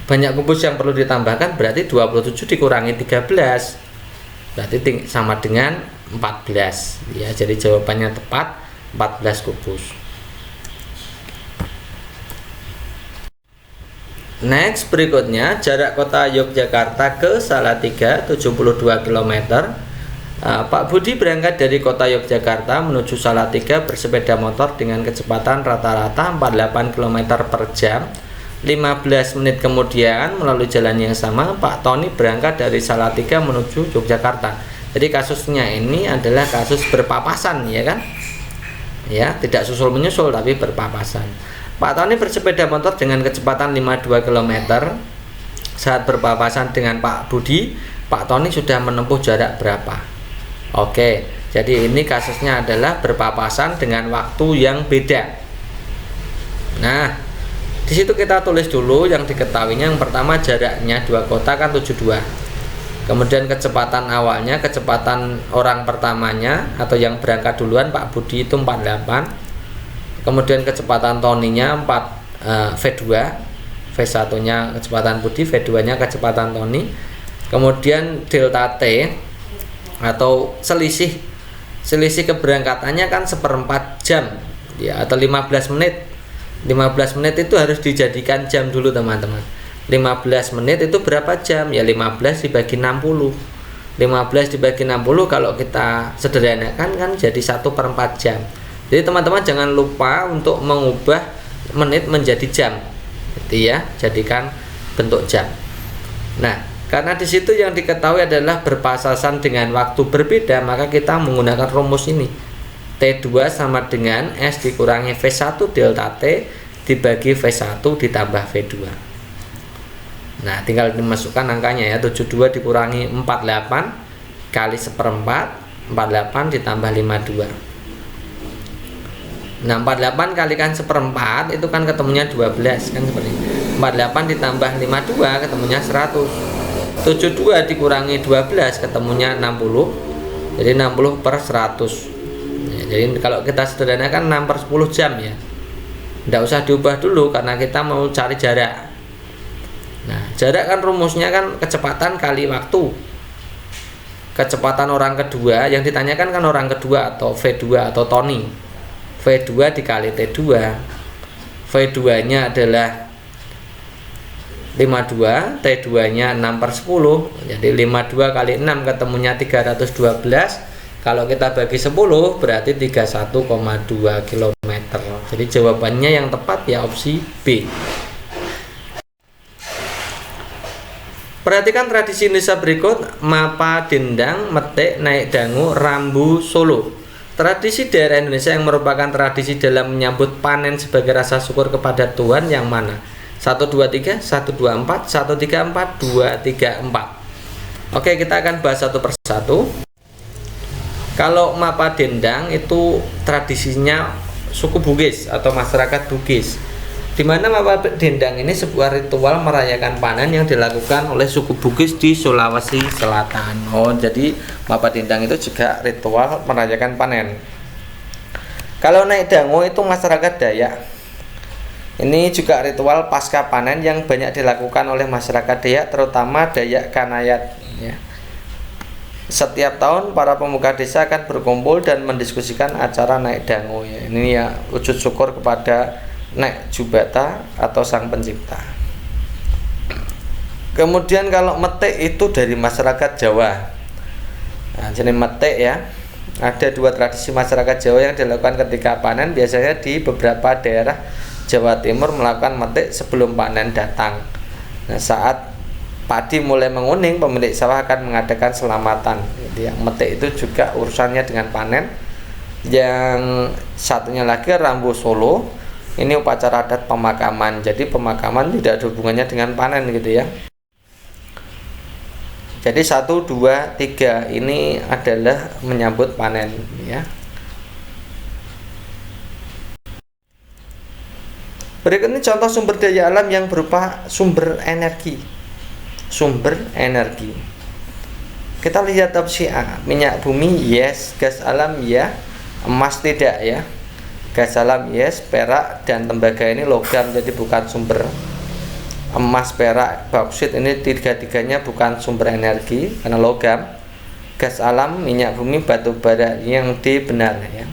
banyak kubus yang perlu ditambahkan berarti 27 dikurangi 13 berarti sama dengan 14 ya. Jadi jawabannya tepat 14 kubus. Next, berikutnya jarak kota Yogyakarta ke Salatiga 72 km. Pak Budi berangkat dari kota Yogyakarta menuju Salatiga bersepeda motor dengan kecepatan rata-rata 48 km per jam. 15 menit kemudian melalui jalan yang sama Pak Tony berangkat dari Salatiga menuju Yogyakarta. Jadi kasusnya ini adalah kasus berpapasan, ya kan? Ya, tidak susul menyusul tapi berpapasan. Pak Tony bersepeda motor dengan kecepatan 52 km. Saat berpapasan dengan Pak Budi, Pak Tony sudah menempuh jarak berapa? Oke, jadi ini kasusnya adalah berpapasan dengan waktu yang beda. Nah, di situ kita tulis dulu yang diketahuinya. Yang pertama jaraknya dua kota kan 72. Kemudian kecepatan awalnya, kecepatan orang pertamanya atau yang berangkat duluan Pak Budi itu 48. Kemudian kecepatan Tony-nya V2. V1-nya kecepatan Budi, V2-nya kecepatan Tony. Kemudian delta T atau selisih keberangkatannya kan 1/4 jam ya, atau 15 menit. 15 menit itu harus dijadikan jam dulu teman-teman. 15 menit itu berapa jam? Ya 15 dibagi 60. 15 dibagi 60 kalau kita sederhanakan kan jadi 1/4 jam. Jadi teman-teman jangan lupa untuk mengubah menit menjadi jam. Gitu ya, jadikan bentuk jam. Nah, karena di situ yang diketahui adalah berpapasan dengan waktu berbeda, maka kita menggunakan rumus ini. T2 sama dengan S dikurangi V1 delta T dibagi V1 ditambah V2. Nah, tinggal dimasukkan angkanya ya, 72 dikurangi 48 kali 1/4, 48 ditambah 52. Nah, 48 kalikan 1/4 itu kan ketemunya 12 kan seperti ini. 48 ditambah 52 ketemunya 100. 72 dikurangi 12 ketemunya 60. Jadi 60/100. Ya, jadi kalau kita sederhanakan 6/10 jam ya. Tidak usah diubah dulu karena kita mau cari jarak. Nah, Jarak kan rumusnya kan kecepatan kali waktu. Kecepatan orang kedua yang ditanyakan kan orang kedua atau V2 atau Tony. V2 dikali T2. V2 nya adalah 52, T2 nya 6/10. Jadi 52 kali 6 ketemunya 312. Kalau kita bagi 10 berarti 31,2 km. Jadi jawabannya yang tepat ya opsi B. Perhatikan tradisi Indonesia berikut: Mapa Dendang, Metik, Naik Dangu, Rambu Solo. Tradisi daerah Indonesia yang merupakan tradisi dalam menyambut panen sebagai rasa syukur kepada Tuhan yang mana? 1, 2, 3, 1, 2, 4, 1, 3, 4, 2, 3, 4. Oke, kita akan bahas satu persatu. Kalau Mapa Dendang itu tradisinya suku Bugis atau masyarakat Bugis, di mana Mapa Dendang ini sebuah ritual merayakan panen yang dilakukan oleh suku Bugis di Sulawesi Selatan. Oh, jadi Mapa Dendang itu juga ritual merayakan panen. Kalau Naik Dangu itu masyarakat Dayak. Ini juga ritual pasca panen yang banyak dilakukan oleh masyarakat Dayak, terutama Dayak Kanayat. Ya. Setiap tahun para pemuka desa akan berkumpul dan mendiskusikan acara Naik Dangu. Ya. Ini ya wujud syukur kepada Nek Jubata atau Sang Pencipta. Kemudian kalau metik itu dari masyarakat Jawa. Nah, jenis metik ya. Ada dua tradisi masyarakat Jawa yang dilakukan ketika panen. Biasanya di beberapa daerah Jawa Timur melakukan metik sebelum panen datang. Nah, saat padi mulai menguning, pemilik sawah akan mengadakan selamatan. Jadi yang metik itu juga urusannya dengan panen. Yang satunya lagi Rambu Solo. Ini upacara adat pemakaman. Jadi pemakaman tidak ada hubungannya dengan panen gitu ya. Jadi 1, 2, 3 ini adalah menyambut panen ya. Berikut ini contoh sumber daya alam yang berupa sumber energi. Sumber energi. Kita lihat opsi A. Minyak bumi yes, gas alam ya, emas tidak ya. Gas alam yes, perak dan tembaga ini logam, jadi bukan sumber. Emas, perak, bauksit ini tiga-tiganya bukan sumber energi karena logam. Gas alam, minyak bumi, batu bara yang D benar ya.